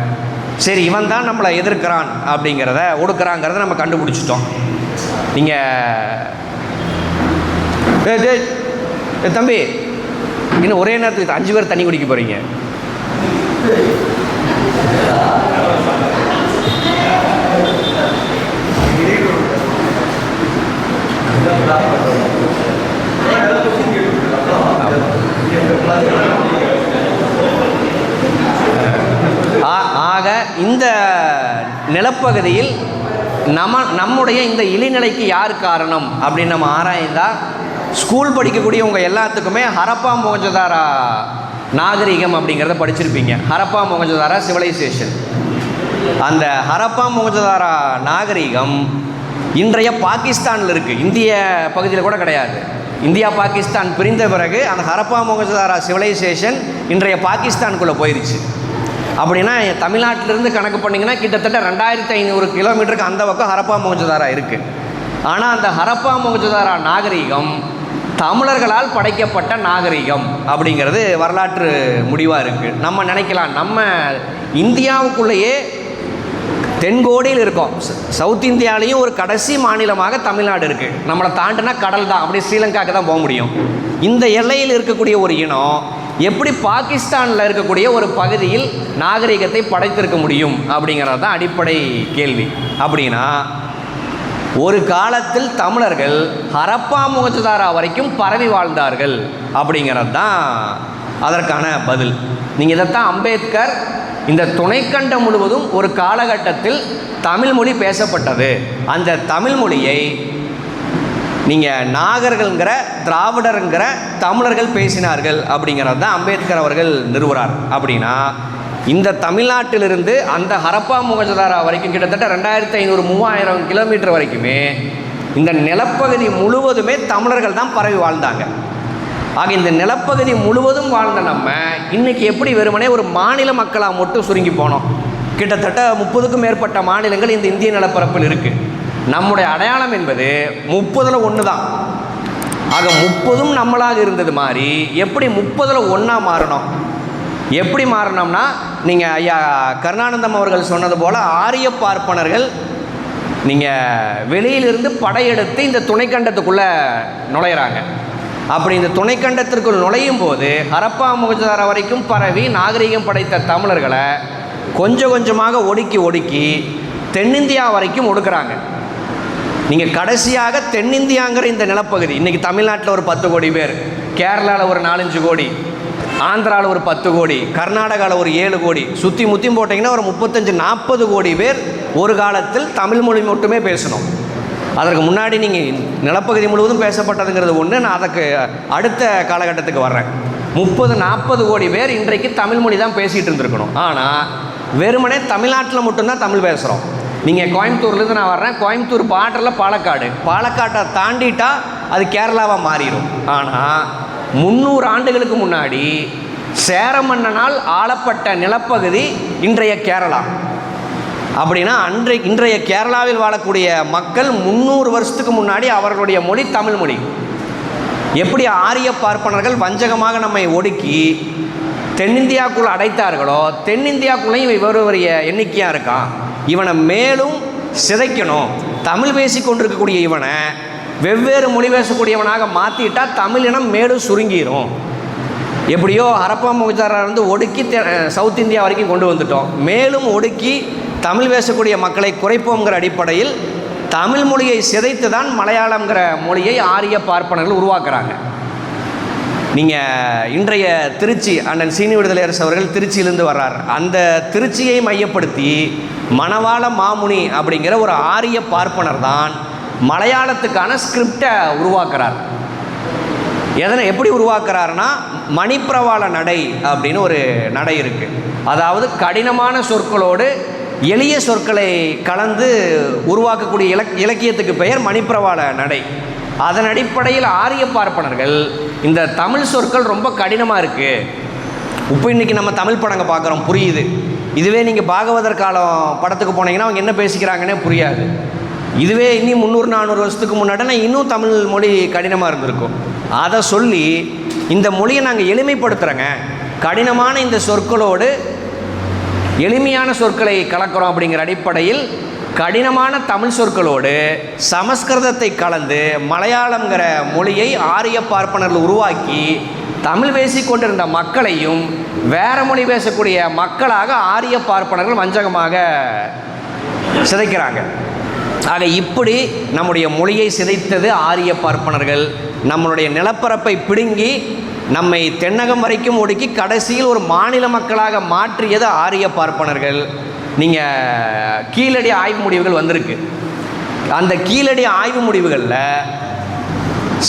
சரி, இவன் தான் நம்மளை எதிர்க்கிறான் அப்படிங்கிறத, ஒடுக்குறாங்கிறத நம்ம கண்டுபிடிச்சிட்டோம். நீங்கள் தம்பி இன்னும் ஒரே நேரத்துக்கு 5 பேர் தண்ணி குடிக்க போகிறீங்க. ஆக இந்த நிலப்பகுதியில் நம்முடைய இந்த இழிநிலைக்கு யார் காரணம் அப்படின்னு நம்ம ஆராய்ந்தா, ஸ்கூல் படிக்கக்கூடிய உங்கள் எல்லாத்துக்குமே ஹரப்பா மொஹஞ்சதாரோ நாகரிகம் அப்படிங்கிறத படிச்சிருப்பீங்க. ஹரப்பா மொஹஞ்சதாரோ சிவிலைசேஷன். அந்த ஹரப்பா மொஹஞ்சதாரோ நாகரிகம் இன்றைய பாகிஸ்தானில் இருக்குது, இந்திய பகுதியில் கூட கிடையாது. இந்தியா பாகிஸ்தான் பிரிந்த பிறகு அந்த ஹரப்பா மொஹஞ்சதாரோ சிவிலைசேஷன் இன்றைய பாகிஸ்தானுக்குள்ளே போயிடுச்சு. அப்படின்னா தமிழ்நாட்டிலிருந்து கணக்கு பண்ணிங்கன்னா கிட்டத்தட்ட 2500 கிலோமீட்டருக்கு அந்த பக்கம் ஹரப்பா மொஹஞ்சதாரோ இருக்குது. ஆனால் அந்த ஹரப்பா மொஹஞ்சதாரோ நாகரிகம் தமிழர்களால் படைக்கப்பட்ட நாகரிகம் அப்படிங்கிறது வரலாற்று முடிவாக இருக்குது. நம்ம நினைக்கலாம், நம்ம இந்தியாவுக்குள்ளேயே தென்கோடியில் இருக்கோம், சவுத் இந்தியாவிலையும் ஒரு கடைசி மாநிலமாக தமிழ்நாடு இருக்குது. நம்மளை தாண்டினா கடல் தான், அப்படியே ஸ்ரீலங்காவுக்கு தான் போக முடியும். இந்த எல்லையில் இருக்கக்கூடிய ஒரு இனம் எப்படி பாகிஸ்தானில் இருக்கக்கூடிய ஒரு பகுதியில் நாகரிகத்தை படைத்திருக்க முடியும் அப்படிங்கிறது தான் அடிப்படை கேள்வி. அப்படின்னா ஒரு காலத்தில் தமிழர்கள் ஹரப்பா மொஹஞ்சதாரோ வரைக்கும் பரவி வாழ்ந்தார்கள் அப்படிங்கிறது தான் அதற்கான பதில். நீங்கள் இதைத்தான் அம்பேத்கர் இந்த துணைக்கண்டம் முழுவதும் ஒரு காலகட்டத்தில் தமிழ் மொழி பேசப்பட்டது, அந்த தமிழ் மொழியை நீங்கள் நாகர்கள்ங்கிற திராவிடருங்கிற தமிழர்கள் பேசினார்கள் அப்படிங்கிறது தான் அம்பேத்கர் அவர்கள் நிறுவுறார். அப்படின்னா இந்த தமிழ்நாட்டிலிருந்து அந்த ஹரப்பா மொஹஞ்சதாரோ வரைக்கும் கிட்டத்தட்ட 2500-3000 கிலோமீட்டர் வரைக்குமே இந்த நிலப்பகுதி முழுவதுமே தமிழர்கள் தான் பரவி வாழ்ந்தாங்க. ஆக இந்த நிலப்பகுதி முழுவதும் வாழ்ந்த நம்ம இன்றைக்கி எப்படி வெறுமனே ஒரு மாநில மக்களாக மட்டும் சுருங்கி போனோம். கிட்டத்தட்ட 30க்கும் மேற்பட்ட மாநிலங்கள் இந்த இந்திய நிலப்பரப்பில் இருக்குது. நம்முடைய அடையாளம் என்பது 30ல் 1 தான். ஆக 30ம் நம்மளாக இருந்தது மாதிரி எப்படி 30ல் 1 மாறணும்? எப்படி மாறணும்னா, நீங்கள் ஐயா கருணானந்தம் அவர்கள் சொன்னது போல் ஆரிய பார்ப்பனர்கள் நீங்கள் வெளியிலிருந்து படையெடுத்து இந்த துணைக்கண்டத்துக்குள்ளே நுழையிறாங்க. அப்படி இந்த துணைக்கண்டத்திற்குள் நுழையும் போது ஹரப்பா மொஹஞ்சதாரோ வரைக்கும் பரவி நாகரிகம் படைத்த தமிழர்களை கொஞ்சம் கொஞ்சமாக ஒடுக்கி தென்னிந்தியா வரைக்கும் ஒடுக்குறாங்க. நீங்கள் கடைசியாக தென்னிந்தியாங்கிற இந்த நிலப்பகுதி இன்றைக்கி தமிழ்நாட்டில் ஒரு 10 கோடி பேர், கேரளாவில் ஒரு 4-5 கோடி, ஆந்திராவில் ஒரு 10 கோடி, கர்நாடகாவில் ஒரு 7 கோடி, சுற்றி முற்றி போட்டிங்கன்னா ஒரு 35-40 கோடி பேர் ஒரு காலத்தில் தமிழ் மொழி மட்டுமே பேசணும். அதற்கு முன்னாடி நீங்கள் நிலப்பகுதி முழுவதும் பேசப்பட்டதுங்கிறது ஒன்று. நான் அதுக்கு அடுத்த காலகட்டத்துக்கு வர்றேன். 30-40 கோடி பேர் இன்றைக்கு தமிழ் மொழி தான் பேசிகிட்டு இருந்துருக்கணும். ஆனால் வெறுமனே தமிழ்நாட்டில் மட்டும்தான் தமிழ் பேசுகிறோம். நீங்கள் கோயம்புத்தூர்லேருந்து நான் வர்றேன், கோயம்புத்தூர் பார்டரில் பாலக்காட்டை தாண்டிட்டா அது கேரளாவாக மாறிடும். ஆனால் 300 ஆண்டுகளுக்கு முன்னாடி சேர மன்னனால் ஆளப்பட்ட நிலப்பகுதி இன்றைய கேரளா. அப்படின்னா இன்றைய கேரளாவில் வாழக்கூடிய மக்கள் 300 வருஷத்துக்கு முன்னாடி அவர்களுடைய மொழி தமிழ் மொழி. எப்படி ஆரிய பார்ப்பனர்கள் வஞ்சகமாக நம்மை ஒடுக்கி தென்னிந்தியாவுக்குள் அடைத்தார்களோ, தென்னிந்தியாவுக்குள்ளேயும் இவர் எண்ணிக்கையாக இருக்கான், இவனை மேலும் சிதைக்கணும், தமிழ் பேசி கொண்டிருக்கக்கூடிய இவனை வெவ்வேறு மொழி பேசக்கூடியவனாக மாற்றிட்டா தமிழ் இனம் மேலும் சுருங்கிடும். எப்படியோ ஹரப்பா மொஹஞ்சதாரோலேருந்து ஒடுக்கி சவுத் இந்தியா வரைக்கும் கொண்டு வந்துட்டோம். மேலும் ஒடுக்கி தமிழ் பேசக்கூடிய மக்களை குறைப்போங்கிற அடிப்படையில் தமிழ் மொழியை சிதைத்து தான் மலையாளங்கிற மொழியை ஆரிய பார்ப்பனர்கள் உருவாக்குறாங்க. நீங்கள் இன்றைய திருச்சி அண்ணன் சீனி விடுதலை அரசு அவர்கள் திருச்சியிலேருந்து வர்றார். அந்த திருச்சியை மையப்படுத்தி மணவாள மாமுனி அப்படிங்கிற ஒரு ஆரிய பார்ப்பனர் தான் மலையாளத்துக்கான ஸ்கிரிப்டை உருவாக்குறார். எப்படி உருவாக்குறாருன்னா, மணிப்பிரவாள நடை அப்படின்னு ஒரு நடை இருக்குது. அதாவது கடினமான சொற்களோடு எளிய சொற்களை கலந்து உருவாக்கக்கூடிய இலக்கியத்துக்கு பெயர் மணிப்பிரவாள நடை. அதன் அடிப்படையில் ஆரிய பார்ப்பனர்கள் இந்த தமிழ் சொற்கள் ரொம்ப கடினமாக இருக்குது. இப்போ இன்றைக்கி நம்ம தமிழ் படங்க பார்க்குறோம், புரியுது. இதுவே நீங்கள் பாகவதர் காலம் படத்துக்கு போனீங்கன்னா அவங்க என்ன பேசிக்கிறாங்கன்னே புரியாது. இதுவே இன்னும் 300-400 வருஷத்துக்கு முன்னாடி இன்னும் தமிழ் மொழி கடினமாக இருந்திருக்கும். அதை சொல்லி இந்த மொழியை நாங்கள் எளிமைப்படுத்துகிறோங்க, கடினமான இந்த சொற்களோடு எளிமையான சொற்களை கலக்கிறோம் அப்படிங்கிற அடிப்படையில் கடினமான தமிழ் சொற்களோடு சமஸ்கிருதத்தை கலந்து மலையாளங்கிற மொழியை ஆரிய பார்ப்பனர்கள் உருவாக்கி தமிழ் பேசிக்கொண்டிருந்த மக்களையும் வேற மொழி பேசக்கூடிய மக்களாக ஆரிய பார்ப்பனர்கள் வஞ்சகமாக சிதைக்கிறாங்க. ஆக இப்படி நம்முடைய மொழியை சிதைத்தது ஆரிய பார்ப்பனர்கள். நம்மளுடைய நிலப்பரப்பை பிடுங்கி நம்மை தென்னகம் வரைக்கும் ஒடுக்கி கடைசியில் ஒரு மாநில மக்களாக மாற்றியது ஆரிய பார்ப்பனர்கள். நீங்கள் கீழடி ஆய்வு முடிவுகள் வந்திருக்கு. அந்த கீழடி ஆய்வு முடிவுகளில்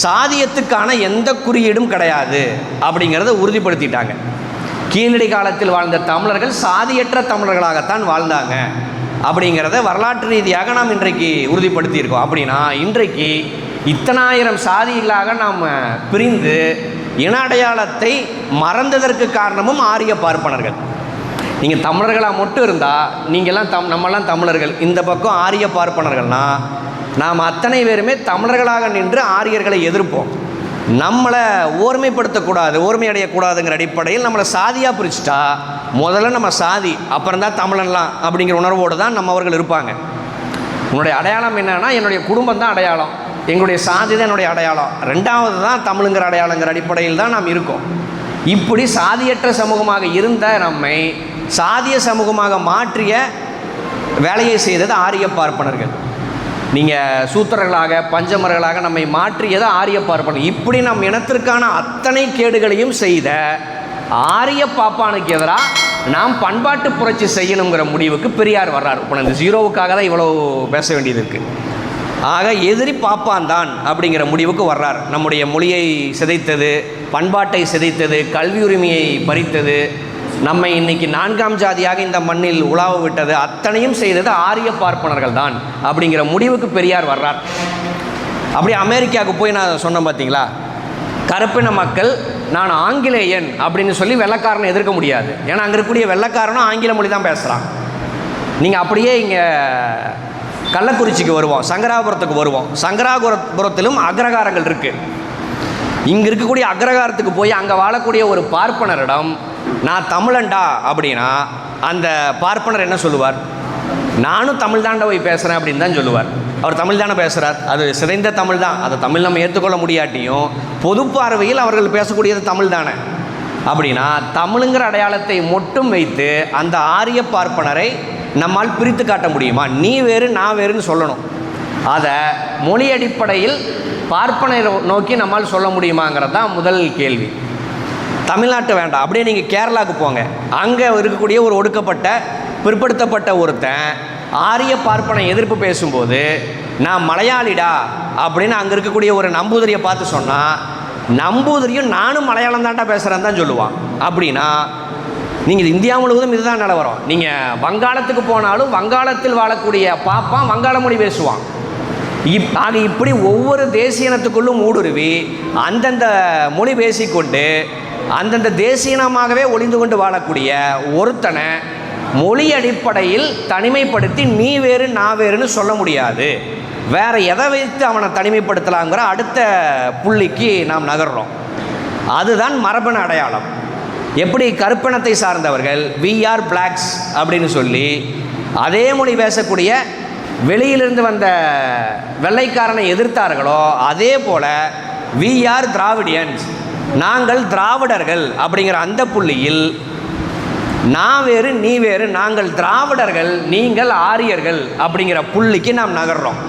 சாதியத்துக்கான எந்த குறியீடும் கிடையாது அப்படிங்கிறத உறுதிப்படுத்திட்டாங்க. கீழடி காலத்தில் வாழ்ந்த தமிழர்கள் சாதியற்ற தமிழர்களாகத்தான் வாழ்ந்தாங்க அப்படிங்கிறத வரலாற்று ரீதியாக நாம் இன்றைக்கு உறுதிப்படுத்தியிருக்கோம். அப்படின்னா இன்றைக்கு இத்தனாயிரம் சாதிகளாக நாம் பிரிந்து இன அடையாளத்தை மறந்ததற்கு காரணமும் ஆரிய பார்ப்பனர்கள். நீங்கள் தமிழர்களாக மட்டும் இருந்தால் நீங்கள்லாம் நம்மெல்லாம் தமிழர்கள், இந்த பக்கம் ஆரிய பார்ப்பனர்கள்னால் நாம் அத்தனை பேருமே தமிழர்களாக நின்று ஆரியர்களை எதிர்ப்போம். நம்மளை ஓர்மைப்படுத்தக்கூடாது, ஓர்மை அடையக்கூடாதுங்கிற அடிப்படையில் நம்மளை சாதியாக பிரிச்சுட்டா முதல்ல நம்ம சாதி, அப்புறம்தான் தமிழன்லாம் அப்படிங்கிற உணர்வோடு தான் நம்மவர்கள் இருப்பாங்க. உன்னுடைய அடையாளம் என்னன்னா என்னுடைய குடும்பம் தான் அடையாளம், எங்களுடைய சாதி தான் என்னுடைய அடையாளம், ரெண்டாவது தான் தமிழுங்கிற அடையாளங்கிற அடிப்படையில் தான் நாம் இருக்கோம். இப்படி சாதியற்ற சமூகமாக இருந்த நம்மை சாதிய சமூகமாக மாற்றிய வேலையை செய்தது ஆரிய பார்ப்பனர்கள். நீங்கள் சூத்திரர்களாக பஞ்சமர்களாக நம்மை மாற்றியது ஆரிய பார்ப்பனர். இப்படி நம் இனத்திற்கான அத்தனை கேடுகளையும் செய்த ஆரிய பாப்பானுக்கு எதிராக நாம் பண்பாட்டு புரட்சி செய்யணுங்கிற முடிவுக்கு பெரியார் வர்றார். இப்போ இந்த ஜீரோவுக்காக தான் இவ்வளோ பேச வேண்டியது இருக்குது. ஆக எதிரி பாப்பான் தான் அப்படிங்கிற முடிவுக்கு வர்றார். நம்முடைய மொழியை சிதைத்தது, பண்பாட்டை சிதைத்தது, கல்வி உரிமையை பறித்தது, நம்மை இன்னைக்கு 4ஆம் ஜாதியாக இந்த மண்ணில் உலாவ விட்டது, அத்தனையும் செய்தது ஆரிய பார்ப்பனர்கள் தான் அப்படிங்கிற முடிவுக்கு பெரியார் வர்றார். அப்படி அமெரிக்காவுக்கு போய் நான் சொன்னேன் பார்த்தீங்களா, கருப்பின மக்கள் நான் ஆங்கிலேயன் அப்படின்னு சொல்லி வெள்ளைக்காரனை எதிர்க்க முடியாது. ஏன்னா அங்கே இருக்கக்கூடிய வெள்ளைக்காரனும் ஆங்கில மொழி தான் பேசுகிறான். நீங்கள் அப்படியே இங்கே கள்ளக்குறிச்சிக்கு வருவோம், சங்கராபுரத்துக்கு வருவோம். சங்கராபுரத்திலும் அக்ரகாரங்கள் இருக்குது. இங்கே இருக்கக்கூடிய அக்ரகாரத்துக்கு போய் அங்கே வாழக்கூடிய ஒரு பார்ப்பனரிடம் நான் தமிழண்டா அப்படின்னா அந்த பார்ப்பனர் என்ன சொல்லுவார்? நானும் தமிழ் தாண்டா போய் பேசுகிறேன் அப்படின்னு தான் சொல்லுவார். அவர் தமிழ் தானே பேசுகிறார், அது சிதைந்த தமிழ் தான், அதை தமிழ் நம்ம ஏற்றுக்கொள்ள முடியாட்டியும் பொது பார்வையில் அவர்கள் பேசக்கூடியது தமிழ் தானே. அப்படின்னா தமிழுங்கிற அடையாளத்தை மட்டும் வைத்து அந்த ஆரிய பார்ப்பனரை நம்மால் பிரித்து காட்ட முடியுமா? நீ வேறு நான் வேறுன்னு சொல்லணும். அதை மொழி அடிப்படையில் பார்ப்பனை நோக்கி நம்மால் சொல்ல முடியுமாங்கிறது தான் முதல் கேள்வி. தமிழ்நாட்டு வேண்டாம், அப்படியே நீங்கள் கேரளாவுக்கு போங்க. அங்கே இருக்கக்கூடிய ஒரு ஒடுக்கப்பட்ட பிற்படுத்தப்பட்ட ஒருத்தன் ஆரிய பார்ப்பனை எதிர்ப்பு பேசும்போது நான் மலையாளிடா அப்படின்னு அங்கே இருக்கக்கூடிய ஒரு நம்பூதிரியை பார்த்து சொன்னால் நம்பூதிரியும் நானும் மலையாளம் தாண்டா பேசுகிறேன்னு தான் சொல்லுவான். அப்படின்னா நீங்கள் இந்தியா முழுவதும் இதுதான் நிலவரம். நீங்கள் வங்காளத்துக்கு போனாலும் வங்காளத்தில் வாழக்கூடிய பாப்பான் வங்காள மொழி பேசுவான். ஆக இப்படி ஒவ்வொரு தேசிய இனத்துக்குள்ளும் ஊடுருவி அந்தந்த மொழி பேசிக்கொண்டு அந்தந்த தேசியனமாகவே ஒளிந்து கொண்டு வாழக்கூடிய ஒருத்தனை மொழி அடிப்படையில் தனிமைப்படுத்தி நீ வேறு நான் வேறுன்னு சொல்ல முடியாது. வேறு எதை வைத்து அவனை தனிமைப்படுத்தலாங்கிற அடுத்த புள்ளிக்கு நாம் நகர்றோம். அதுதான் மரபணு அடையாளம். எப்படி கருப்பினத்தை சார்ந்தவர்கள் வி ஆர் பிளாக்ஸ் அப்படின்னு சொல்லி அதே மொழி பேசக்கூடிய வெளியிலிருந்து வந்த வெள்ளைக்காரனை எதிர்த்தார்களோ அதே போல் வி ஆர் திராவிடியன்ஸ், நாங்கள் திராவிடர்கள் அப்படிங்கிற அந்த புள்ளியில் நான் வேறு நீ வேறு, நாங்கள் திராவிடர்கள் நீங்கள் ஆரியர்கள் அப்படிங்கிற புள்ளிக்கு நாம் நகர்றோம்.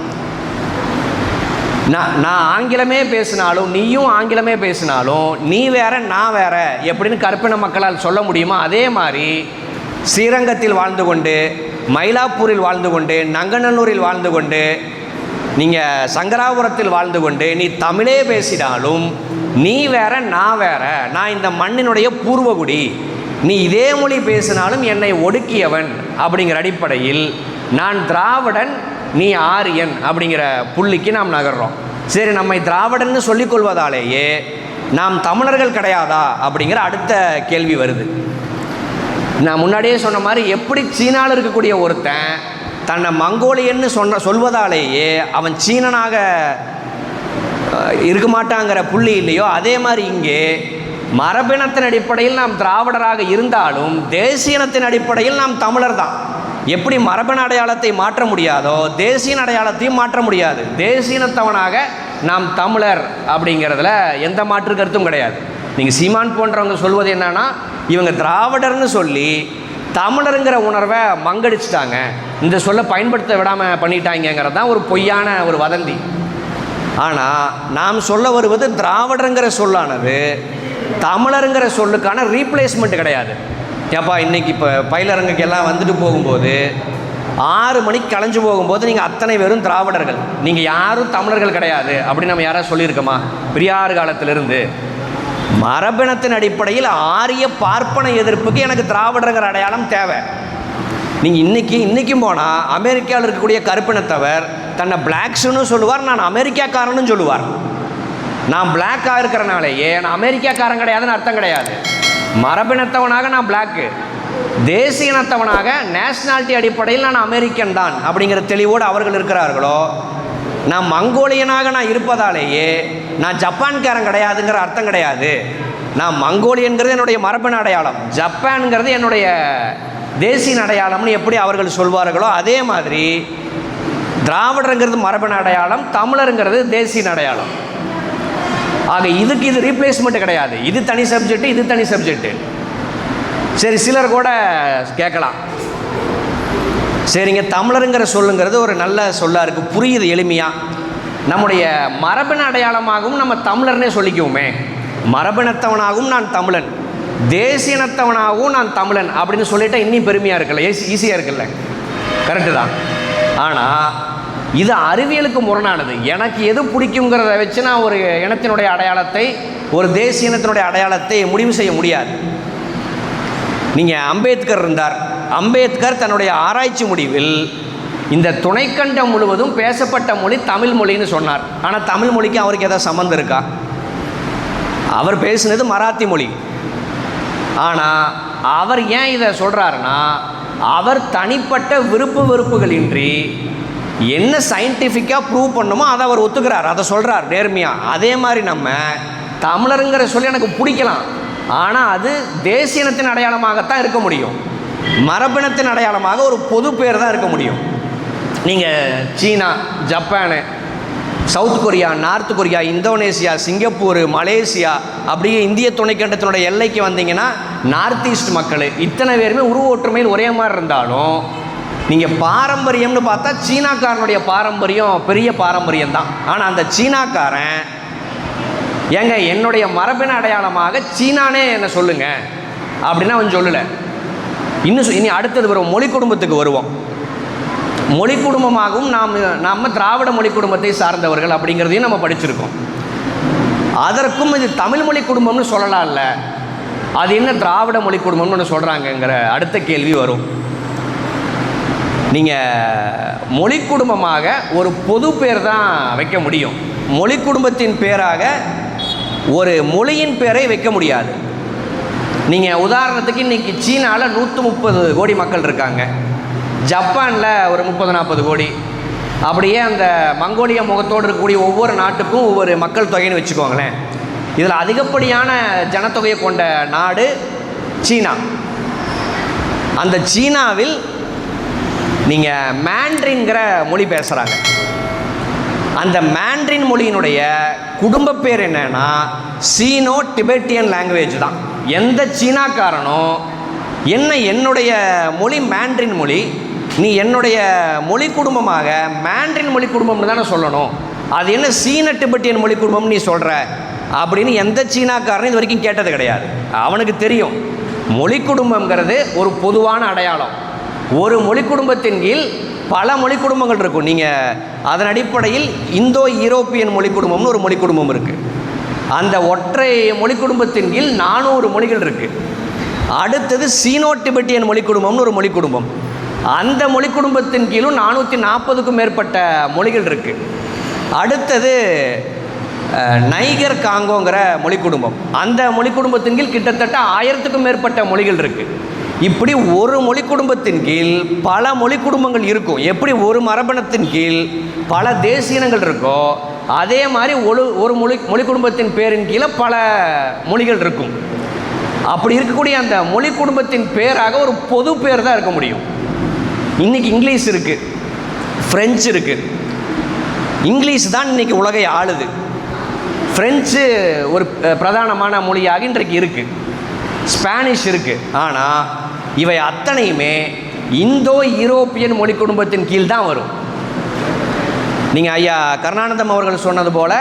நான் ஆங்கிலமே பேசினாலும் நீயும் ஆங்கிலமே பேசினாலும் நீ வேற நான் வேற எப்படின்னு கருப்பின மக்களால் சொல்ல முடியுமா? அதே மாதிரி ஸ்ரீரங்கத்தில் வாழ்ந்து கொண்டு, மயிலாப்பூரில் வாழ்ந்து கொண்டு, நங்கநல்லூரில் வாழ்ந்து கொண்டு, நீங்கள் சங்கராபுரத்தில் வாழ்ந்து கொண்டு நீ தமிழே பேசினாலும் நீ வேற நான் வேற, நான் இந்த மண்ணினுடைய பூர்வகுடி, நீ இதே மொழி பேசினாலும் என்னை ஒடுக்கியவன் அப்படிங்கிற அடிப்படையில் நான் திராவிடன் நீ ஆரியன் அப்படிங்கிற புள்ளிக்கு நாம் நகர்றோம். சரி, நம்மை திராவிடன்னு சொல்லிக்கொள்வதாலேயே நாம் தமிழர்கள் கிடையாதா அப்படிங்கிற அடுத்த கேள்வி வருது. நான் முன்னாடியே சொன்ன மாதிரி, எப்படி சீனாவில் இருக்கக்கூடிய ஒருத்தன் தன்னை மங்கோலியன்னு சொல்வதாலேயே அவன் சீனனாக இருக்க மாட்டாங்கிற புள்ளி இல்லையோ, அதே மாதிரி இங்கே மரபினத்தின் அடிப்படையில் நாம் திராவிடராக இருந்தாலும் தேசியனத்தின் அடிப்படையில் நாம் தமிழர் தான். எப்படி மரபின அடையாளத்தை மாற்ற முடியாதோ தேசிய அடையாளத்தையும் மாற்ற முடியாது. தேசியனத்தவனாக நாம் தமிழர் அப்படிங்கிறதுல எந்த மாற்று கருத்தும் கிடையாது. நீங்கள் சீமான் போன்றவங்க சொல்வது என்னன்னா, இவங்க திராவிடர்னு சொல்லி தமிழருங்கிற உணர்வை மங்கடிச்சிட்டாங்க, இந்த சொல்லை பயன்படுத்த விடாமல் பண்ணிட்டாங்கிறது தான் ஒரு பொய்யான ஒரு வதந்தி. ஆனால் நாம் சொல்ல வருவது திராவிடருங்கிற சொல்லானது தமிழருங்கிற சொல்லுக்கான ரீப்ளேஸ்மெண்ட் கிடையாது. ஏப்பா இன்றைக்கி இப்போ பயிலரங்குக்கு எல்லாம் வந்துட்டு போகும்போது 6 மணிக்கு கலைஞ்சு போகும்போது நீங்கள் அத்தனை பேரும் திராவிடர்கள், நீங்கள் யாரும் தமிழர்கள் கிடையாது அப்படின்னு நம்ம யாராவது சொல்லியிருக்கோமா? பெரியார் காலத்திலிருந்து மரபினத்தின் அடிப்படையில் ஆரிய பார்ப்பன எதிர்ப்புக்கு எனக்கு திராவிடர்கள் அடையாளம் தேவை. நீங்கள் இன்றைக்கும் போனால் அமெரிக்காவில் இருக்கக்கூடிய கருப்பினத்தவர் தன்னை பிளாக்ஸ்ன்னு சொல்லுவார், நான் அமெரிக்காக்காரன்னு சொல்லுவார். நான் பிளாக்காக இருக்கிறனாலேயே நான் அமெரிக்காக்காரன் கிடையாதுன்னு அர்த்தம் கிடையாது. மரபினத்தவனாக நான் பிளாக்கு, தேசியனத்தவனாக நேஷ்னாலிட்டி அடிப்படையில் நான் அமெரிக்கன் தான் அப்படிங்கிற தெளிவோடு அவர்கள் இருக்கிறார்களோ, நான் மங்கோலியனாக நான் இருப்பதாலேயே நான் ஜப்பான்காரன் கிடையாதுங்கிற அர்த்தம் கிடையாது. நான் மங்கோலியன்கிறது என்னுடைய மரபின அடையாளம், ஜப்பான்கிறது என்னுடைய தேசிய அடையாளம்னு எப்படி அவர்கள் சொல்வார்களோ, அதே மாதிரி திராவிடருங்கிறது மரபின அடையாளம், தமிழருங்கிறது தேசிய அடையாளம். ஆக இதுக்கு இது ரீப்ளேஸ்மெண்ட் கிடையாது. இது தனி சப்ஜெக்ட், இது தனி சப்ஜெக்ட். சரி, சிலர் கூட கேட்கலாம், சரிங்க தமிழருங்கிற சொல்லுங்கிறது ஒரு நல்ல சொல்லாக இருக்குது, புரியுது எளிமையாக, நம்முடைய மரபின அடையாளமாகவும் நம்ம தமிழர்னே சொல்லிக்குவோமே, மரபினத்தவனாகவும் நான் தமிழன், தேசியனத்தவனாகவும் நான் தமிழன் அப்படின்னு சொல்லிட்டா இன்னும் பெருமையாக இருக்குல்ல, ஈஸியாக இருக்குல்ல, கரெக்டு தான். ஆனால் இது அறிவியலுக்கு முரணானது. எனக்கு எது பிடிக்குங்கிறத வச்சு நான் ஒரு இனத்தினுடைய அடையாளத்தை, ஒரு தேசிய இனத்தினுடைய அடையாளத்தை முடிவு செய்ய முடியாது. நீங்கள் அம்பேத்கர் இருந்தார், அம்பேத்கர் தன்னுடைய ஆராய்ச்சி முடிவில் இந்த துணைக்கண்டம் முழுவதும் பேசப்பட்ட மொழி தமிழ் மொழின்னு சொன்னார். ஆனால் தமிழ் மொழிக்கு அவருக்கு ஏதாவது சம்மந்தம் இருக்கா? அவர் பேசினது மராத்தி மொழி. ஆனால் அவர் ஏன் இதை சொல்கிறாருன்னா, அவர் தனிப்பட்ட விருப்பு வெறுப்புகளின்றி என்ன சயின்டிஃபிக்காக ப்ரூவ் பண்ணுமோ அதை அவர் ஒத்துக்கிறார், அதை சொல்கிறார் நேர்மையாக. அதே மாதிரி நம்ம தமிழருங்கிற சொல்லி எனக்கு பிடிக்கலாம், ஆனால் அது தேசியனத்தின் அடையாளமாகத்தான் இருக்க முடியும், மரபினத்தின் அடையாளமாக ஒரு பொது பேர் தான் இருக்க முடியும். நீங்கள் China, Japan, South Korea, North Korea, Indonesia, Singapore, Malaysia, அப்படியே இந்திய துணைக்கண்டத்தினுடைய எல்லைக்கு வந்தீங்கன்னா நார்த் ஈஸ்ட் மக்கள் இத்தனை பேருமே உருவ ஒற்றுமையில் ஒரே மாதிரி இருந்தாலும், நீங்கள் பாரம்பரியம்னு பார்த்தா சீனாக்காரனுடைய பாரம்பரியம் பெரிய பாரம்பரியம் தான். ஆனால் அந்த சீனாக்காரன் ஏங்க என்னுடைய மரபின அடையாளமாக சீனானே என்ன சொல்லுங்க அப்படின்னா அவன் சொல்லலை. இனி அடுத்தது வரும் மொழி குடும்பத்துக்கு வருவோம். மொழி குடும்பமாகவும் நாம் திராவிட மொழி குடும்பத்தை சார்ந்தவர்கள் அப்படிங்கிறதையும் நம்ம படிச்சிருக்கோம். அதற்கும் இது தமிழ் மொழி குடும்பம்னு சொல்லலாம்ல, அது என்ன திராவிட மொழி குடும்பம்னு ஒன்று சொல்கிறாங்கங்கிற அடுத்த கேள்வி வரும். நீங்கள் மொழி குடும்பமாக ஒரு பொது பேர் தான் வைக்க முடியும், மொழி குடும்பத்தின் பேராக ஒரு மொழியின் பேரை வைக்க முடியாது. நீங்கள் உதாரணத்துக்கு இன்றைக்கி சீனாவில் 130 கோடி மக்கள் இருக்காங்க, ஜப்பானில் ஒரு 30-40 கோடி, அப்படியே அந்த மங்கோலிய முகத்தோடு இருக்கக்கூடிய ஒவ்வொரு நாட்டுக்கும் ஒவ்வொரு மக்கள் தொகைன்னு வச்சுக்கோங்களேன். இதில் அதிகப்படியான ஜனத்தொகையை கொண்ட நாடு சீனா. அந்த சீனாவில் நீங்கள் மேண்ட்ரின்கிற மொழி பேசுகிறாங்க. அந்த மேண்ட்ரின் மொழியினுடைய குடும்ப பேர் என்னன்னா சீனோ டிபெட்டியன் லாங்குவேஜ் தான். எந்த சீனாக்காரனும் என்னுடைய மொழி மேண்ட்ரின் மொழி, நீ என்னுடைய மொழி குடும்பமாக மேண்ட்ரின் மொழி குடும்பம்னு தானே சொல்லணும், அது என்ன சீன டிபெட்டியன் மொழி குடும்பம்னு நீ சொல்கிற அப்படின்னு எந்த சீனாக்காரனும் இது வரைக்கும் கேட்டது கிடையாது. அவனுக்கு தெரியும் மொழி குடும்பங்கிறது ஒரு பொதுவான அடையாளம். ஒரு மொழி குடும்பத்தின் கீழ் பல மொழி குடும்பங்கள் இருக்கும். நீங்கள் அதன் அடிப்படையில் இந்தோ யூரோப்பியன் மொழி குடும்பம்னு ஒரு மொழி குடும்பம் இருக்குது. அந்த ஒற்றை மொழி குடும்பத்தின் கீழ் 400 மொழிகள் இருக்குது. அடுத்தது சீனோ டிபெட்டியன் மொழி குடும்பம்னு ஒரு மொழி குடும்பம். அந்த மொழி குடும்பத்தின் கீழும் 440க்கும் மேற்பட்ட மொழிகள் இருக்குது. அடுத்தது நைகர் காங்கோங்கிற மொழி குடும்பம். அந்த மொழி குடும்பத்தின் கீழ் கிட்டத்தட்ட 1000க்கும் மேற்பட்ட மொழிகள் இருக்குது. இப்படி ஒரு மொழி குடும்பத்தின் கீழ் பல மொழி குடும்பங்கள் இருக்கும். எப்படி ஒரு மரபணத்தின் கீழ் பல தேசியனங்கள் இருக்கோ, அதே மாதிரி ஒரு மொழி குடும்பத்தின் பேரின் கீழே பல மொழிகள் இருக்கும். அப்படி இருக்கக்கூடிய அந்த மொழி குடும்பத்தின் பேராக ஒரு பொது பேர் தான் இருக்க முடியும். இன்றைக்கி இங்கிலீஷ் இருக்குது, ஃப்ரெஞ்சு இருக்குது. இங்கிலீஷ் தான் இன்றைக்கி உலகை ஆளுது. ஃப்ரெஞ்சு ஒரு பிரதானமான மொழியாக இன்றைக்கு இருக்குது. ஸ்பானிஷ் இருக்குது. ஆனால் இவை அத்தனையுமே இந்தோ யூரோப்பியன் மொழி குடும்பத்தின் கீழ் தான் வரும். நீங்கள் ஐயா கருணானந்தம் அவர்கள் சொன்னது போல்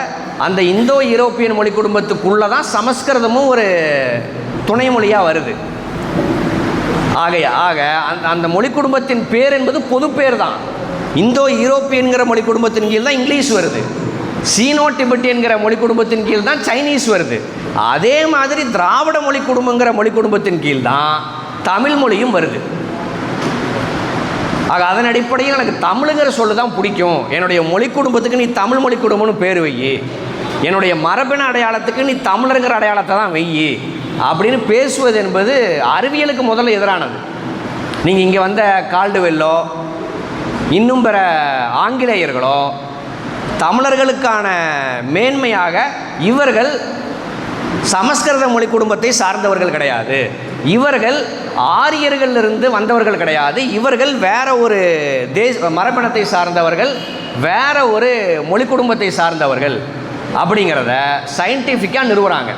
அந்த இந்தோ யூரோப்பியன் மொழி குடும்பத்துக்குள்ளே தான் சமஸ்கிருதமும் ஒரு துணை மொழியாக வருது. ஆக அந்த மொழி குடும்பத்தின் பேர் என்பது பொது பேர் தான். இந்தோ யூரோப்பியன்கிற மொழி குடும்பத்தின் கீழ் தான் இங்கிலீஷ் வருது. சீனோ டிபெட்டியன்கிற மொழி குடும்பத்தின் கீழ் தான் சைனீஸ் வருது. அதே மாதிரி திராவிட மொழி குடும்பங்கிற மொழி குடும்பத்தின் கீழ் தான் தமிழ் மொழியும் வருது. ஆக அதன் அடிப்படையில் எனக்கு தமிழுங்கிற சொல்லு தான் பிடிக்கும். என்னுடைய மொழி குடும்பத்துக்கு நீ தமிழ் மொழி குடும்பம்னு பேர் வை, என்னுடைய மரபின அடையாளத்துக்கு நீ தமிழருங்கிற அடையாளத்தை தான் வை அப்படின்னு பேசுவது என்பது அறிவியலுக்கு முதல்ல எதிரானது. நீங்கள் இங்கே வந்த கால்டுவெல்லோ இன்னும் பிற ஆங்கிலேயர்களோ தமிழர்களுக்கான மேன்மையாக இவர்கள் சமஸ்கிருத மொழி குடும்பத்தை சார்ந்தவர்கள் கிடையாது, இவர்கள் ஆரியர்களிலிருந்து வந்தவர்கள் கிடையாது, இவர்கள் வேற ஒரு மரபினத்தை சார்ந்தவர்கள், வேற ஒரு மொழி குடும்பத்தை சார்ந்தவர்கள் அப்படிங்கிறத சயின்டிஃபிக்காக நிறுவுறாங்க.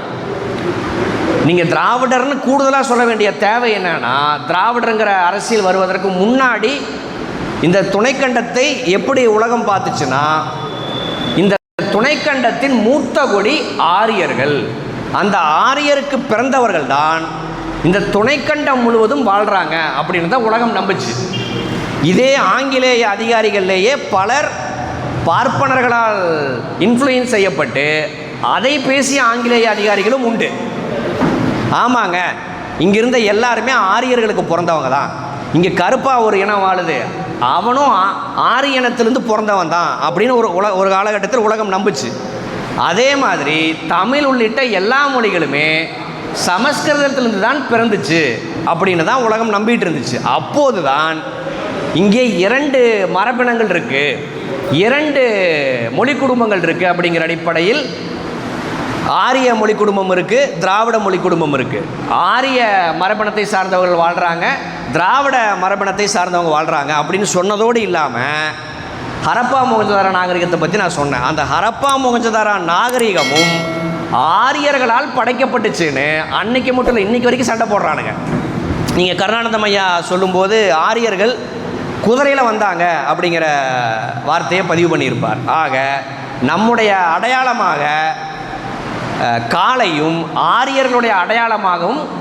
நீங்கள் திராவிடர்னு கூடுதலாக சொல்ல வேண்டிய தேவை என்னன்னா, திராவிடருங்கிற அரசியல் வருவதற்கு முன்னாடி இந்த துணைக்கண்டத்தை எப்படி உலகம் பார்த்துச்சுன்னா, இந்த துணைக்கண்டத்தின் மூத்த கொடி ஆரியர்கள். அந்த ஆரியருக்கு பிறந்தவர்கள் தான் இந்த துணைக்கண்டம் முழுவதும் வாழ்கிறாங்க அப்படின்னு தான் உலகம் நம்புச்சு. இதே ஆங்கிலேய அதிகாரிகள்லேயே பலர் பார்ப்பனர்களால் இன்ஃப்ளூயன்ஸ் செய்யப்பட்டு அதை பேசிய ஆங்கிலேய அதிகாரிகளும் உண்டு. ஆமாங்க, இங்கிருந்த எல்லாருமே ஆரியர்களுக்கு பிறந்தவங்க தான். இங்கே கருப்பாக ஒரு இனம் வாழுது, அவனும் ஆரிய இனத்திலிருந்து பிறந்தவன் தான் அப்படின்னு ஒரு காலகட்டத்தில் உலகம் நம்புச்சு. அதே மாதிரி தமிழ் உள்ளிட்ட எல்லா மொழிகளுமே சமஸ்கிருதத்திலிருந்து தான் பிறந்துச்சு அப்படின்னு தான் உலகம் நம்பிட்டு இருந்துச்சு. அப்போது தான் இங்கே 2 மரபினங்கள் இருக்குது, 2 மொழி குடும்பங்கள் இருக்குது அப்படிங்கிற அடிப்படையில் ஆரிய மொழி குடும்பம் இருக்குது, திராவிட மொழி குடும்பம் இருக்குது. ஆரிய மரபினத்தை சார்ந்தவர்கள் வாழ்கிறாங்க, திராவிட மரபினத்தை சார்ந்தவங்க வாழ்கிறாங்க அப்படின்னு சொன்னதோடு இல்லாமல் ஹரப்பா மொஹஞ்சதாரோ நாகரிகத்தை பற்றி நான் சொன்னேன். அந்த ஹரப்பா மொஹஞ்சதாரோ நாகரிகமும் ஆரியர்களால் படைக்கப்பட்டுச்சுன்னு அன்னைக்கு மட்டும் இல்லை, இன்றைக்கி வரைக்கும் சண்டை போடுறானுங்க. நீங்கள் கருணானந்தம் ஐயா சொல்லும்போது ஆரியர்கள் குதிரையில் வந்தாங்க அப்படிங்கிற வார்த்தையை பதிவு பண்ணியிருப்பார். ஆக நம்முடைய அடையாளமாக காளையும் ஆரியர்களுடைய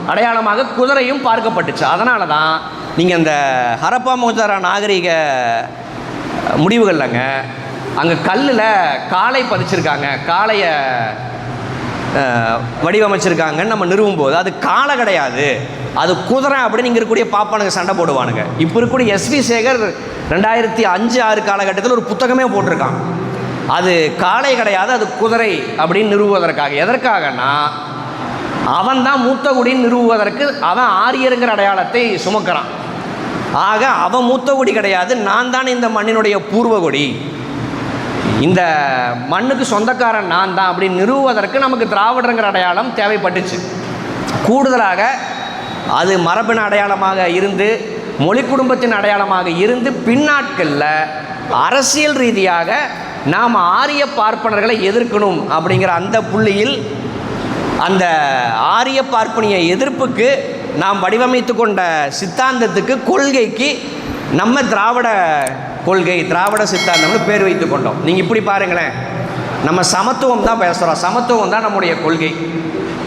அடையாளமாக குதிரையும் பார்க்கப்பட்டுச்சு. அதனால தான் நீங்கள் அந்த ஹரப்பா மொஹஞ்சதாரோ நாகரிக முடிவுகள்லங்க அங்கே கல்லில் காளை பதிச்சிருக்காங்க, காளையை வடிவமைச்சிருக்காங்கன்னு நம்ம நிறுவும் போது அது காளை கிடையாது, அது குதிரை அப்படின்னு இங்கே இருக்கக்கூடிய பாப்பானுங்க சண்டை போடுவானுங்க. இப்போ இருக்கக்கூடிய எஸ்வி சேகர் 2005-6 காலகட்டத்தில் ஒரு புத்தகமே போட்டிருக்கான். அது காளை கிடையாது, அது குதிரை அப்படின்னு நிறுவுவதற்காக. எதற்காகனா அவன் தான் மூத்த குடின்னு நிறுவுவதற்கு அவன் ஆரியருங்கிற அடையாளத்தை சுமக்கிறான். ஆக அவன் மூத்த குடி கிடையாது, நான் தான் இந்த மண்ணினுடைய பூர்வ கொடி, இந்த மண்ணுக்கு சொந்தக்காரன் நான் தான் அப்படின்னு நிறுவுவதற்கு நமக்கு திராவிடங்கிற அடையாளம் தேவைப்பட்டுச்சு. கூடுதலாக அது மரபின அடையாளமாக இருந்து மொழி குடும்பத்தின் அடையாளமாக இருந்து பின்னாட்களில் அரசியல் ரீதியாக நாம் ஆரிய பார்ப்பனர்களை எதிர்க்கணும் அப்படிங்கிற அந்த புள்ளியில் அந்த ஆரிய பார்ப்பனிய எதிர்ப்புக்கு நாம் வடிவமைத்து கொண்ட சித்தாந்தத்துக்கு, கொள்கைக்கு நம்ம திராவிட கொள்கை, திராவிட சித்தாந்தம்னு பேர் வைத்து கொண்டோம். நீங்கள் இப்படி பாருங்களேன், நம்ம சமத்துவம் தான் பேசுகிறோம், சமத்துவம் தான் நம்முடைய கொள்கை.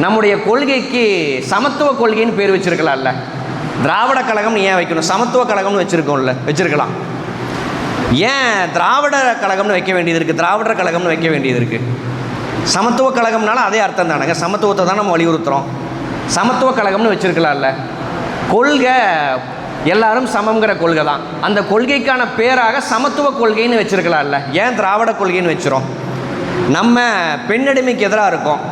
நம்முடைய கொள்கைக்கு சமத்துவ கொள்கைன்னு பேர் வச்சுருக்கலாம்ல. திராவிட கழகம்னு ஏன் வைக்கணும்? சமத்துவ கழகம்னு வச்சுருக்கலாம். ஏன் திராவிட கழகம்னு வைக்க வேண்டியது இருக்குது, திராவிடர் கழகம்னு வைக்க வேண்டியது இருக்குது? சமத்துவ கழகம்னால அதே அர்த்தம் தானேங்க, சமத்துவத்தை தான் நம்ம வலியுறுத்துகிறோம். சமத்துவ கழகம்னு வச்சுருக்கலாம்ல. கொள்கை எல்லாரும் சமங்கிற கொள்கை தான். அந்த கொள்கைக்கான பேராக சமத்துவ கொள்கைன்னு வச்சுருக்கலாம்ல. ஏன் திராவிட கொள்கைன்னு வச்சுரும்? நம்ம பெண்ணடிமைக்கு எதிராக இருக்கோம்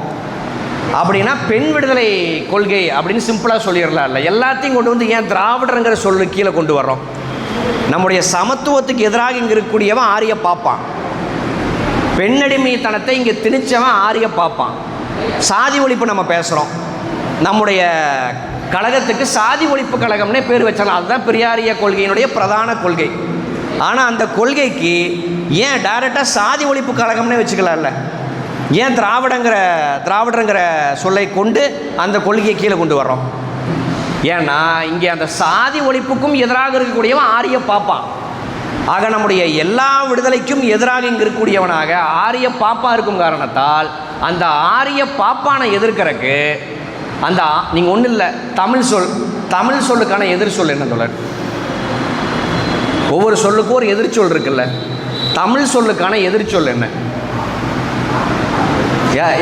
அப்படின்னா பெண் விடுதலை கொள்கை அப்படின்னு சிம்பிளாக சொல்லிடலாம்ல. எல்லாத்தையும் கொண்டு வந்து ஏன் திராவிடங்கிற சொல்லு கீழே கொண்டு வர்றோம்? நம்முடைய சமத்துவத்துக்கு எதிராக இங்கே இருக்கக்கூடியவன் ஆரிய பார்ப்பான், பெண்ணடிமைத்தனத்தை இங்கே திணிச்சவன் ஆரிய பார்ப்பான். சாதி ஒழிப்பு நம்ம பேசுகிறோம், நம்முடைய கழகத்துக்கு சாதி ஒழிப்பு கழகம்னே பேர் வச்சாலும் அதுதான் பெரியாரிய கொள்கையினுடைய பிரதான கொள்கை. ஆனால் அந்த கொள்கைக்கு ஏன் டைரெக்டாக சாதி ஒழிப்பு கழகம்னே வச்சுக்கலாம்ல? ஏன் திராவிடங்கிற சொல்லை கொண்டு அந்த கொள்கையை கீழே கொண்டு வர்றோம்? ஏன்னா இங்கே அந்த சாதி ஒழிப்புக்கும் எதிராக இருக்கக்கூடியவன் ஆரிய பாப்பான். ஆக நம்முடைய எல்லா விடுதலைக்கும் எதிராக இங்கே இருக்கக்கூடியவனாக ஆரிய பாப்பா இருக்கும் காரணத்தால் அந்த ஆரிய பாப்பானை எதிர்க்கிறதுக்கு அந்த நீங்கள் ஒன்றும் இல்லை, தமிழ் சொல்லுக்கான எதிர் சொல் என்ன சொல்ல? ஒவ்வொரு சொல்லுக்கும் ஒரு எதிர்ச்சொல் இருக்குல்ல. தமிழ் சொல்லுக்கான எதிர்ச்சொல் என்ன?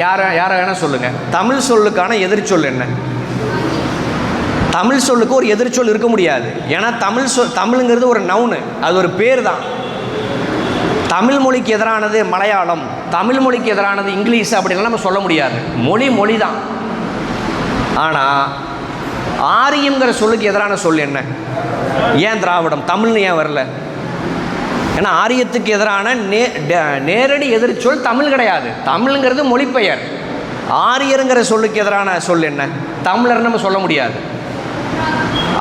யாரை வேணா சொல்லுங்க. தமிழ் சொல்லுக்கான எதிர்ச்சொல் என்ன? தமிழ் சொல்லுக்கு ஒரு எதிர்ச்சொல் இருக்க முடியாது. ஏன்னா தமிழுங்கிறது ஒரு நவுனு, அது ஒரு பேர் தான். தமிழ் மொழிக்கு எதிரானது மலையாளம், தமிழ் மொழிக்கு எதிரானது இங்கிலீஷ் அப்படின்லாம் நம்ம சொல்ல முடியாது. மொழி தான். ஆனால் ஆரியங்கிற சொல்லுக்கு எதிரான சொல் என்ன? ஏன் திராவிடம்? தமிழ்னு ஏன் வரல? ஏன்னா ஆரியத்துக்கு எதிரான நேரடி எதிர்ச்சொல் தமிழ் கிடையாது. தமிழுங்கிறது மொழிப்பெயர். ஆரியருங்கிற சொல்லுக்கு எதிரான சொல் என்ன? தமிழர் நம்ம சொல்ல முடியாது.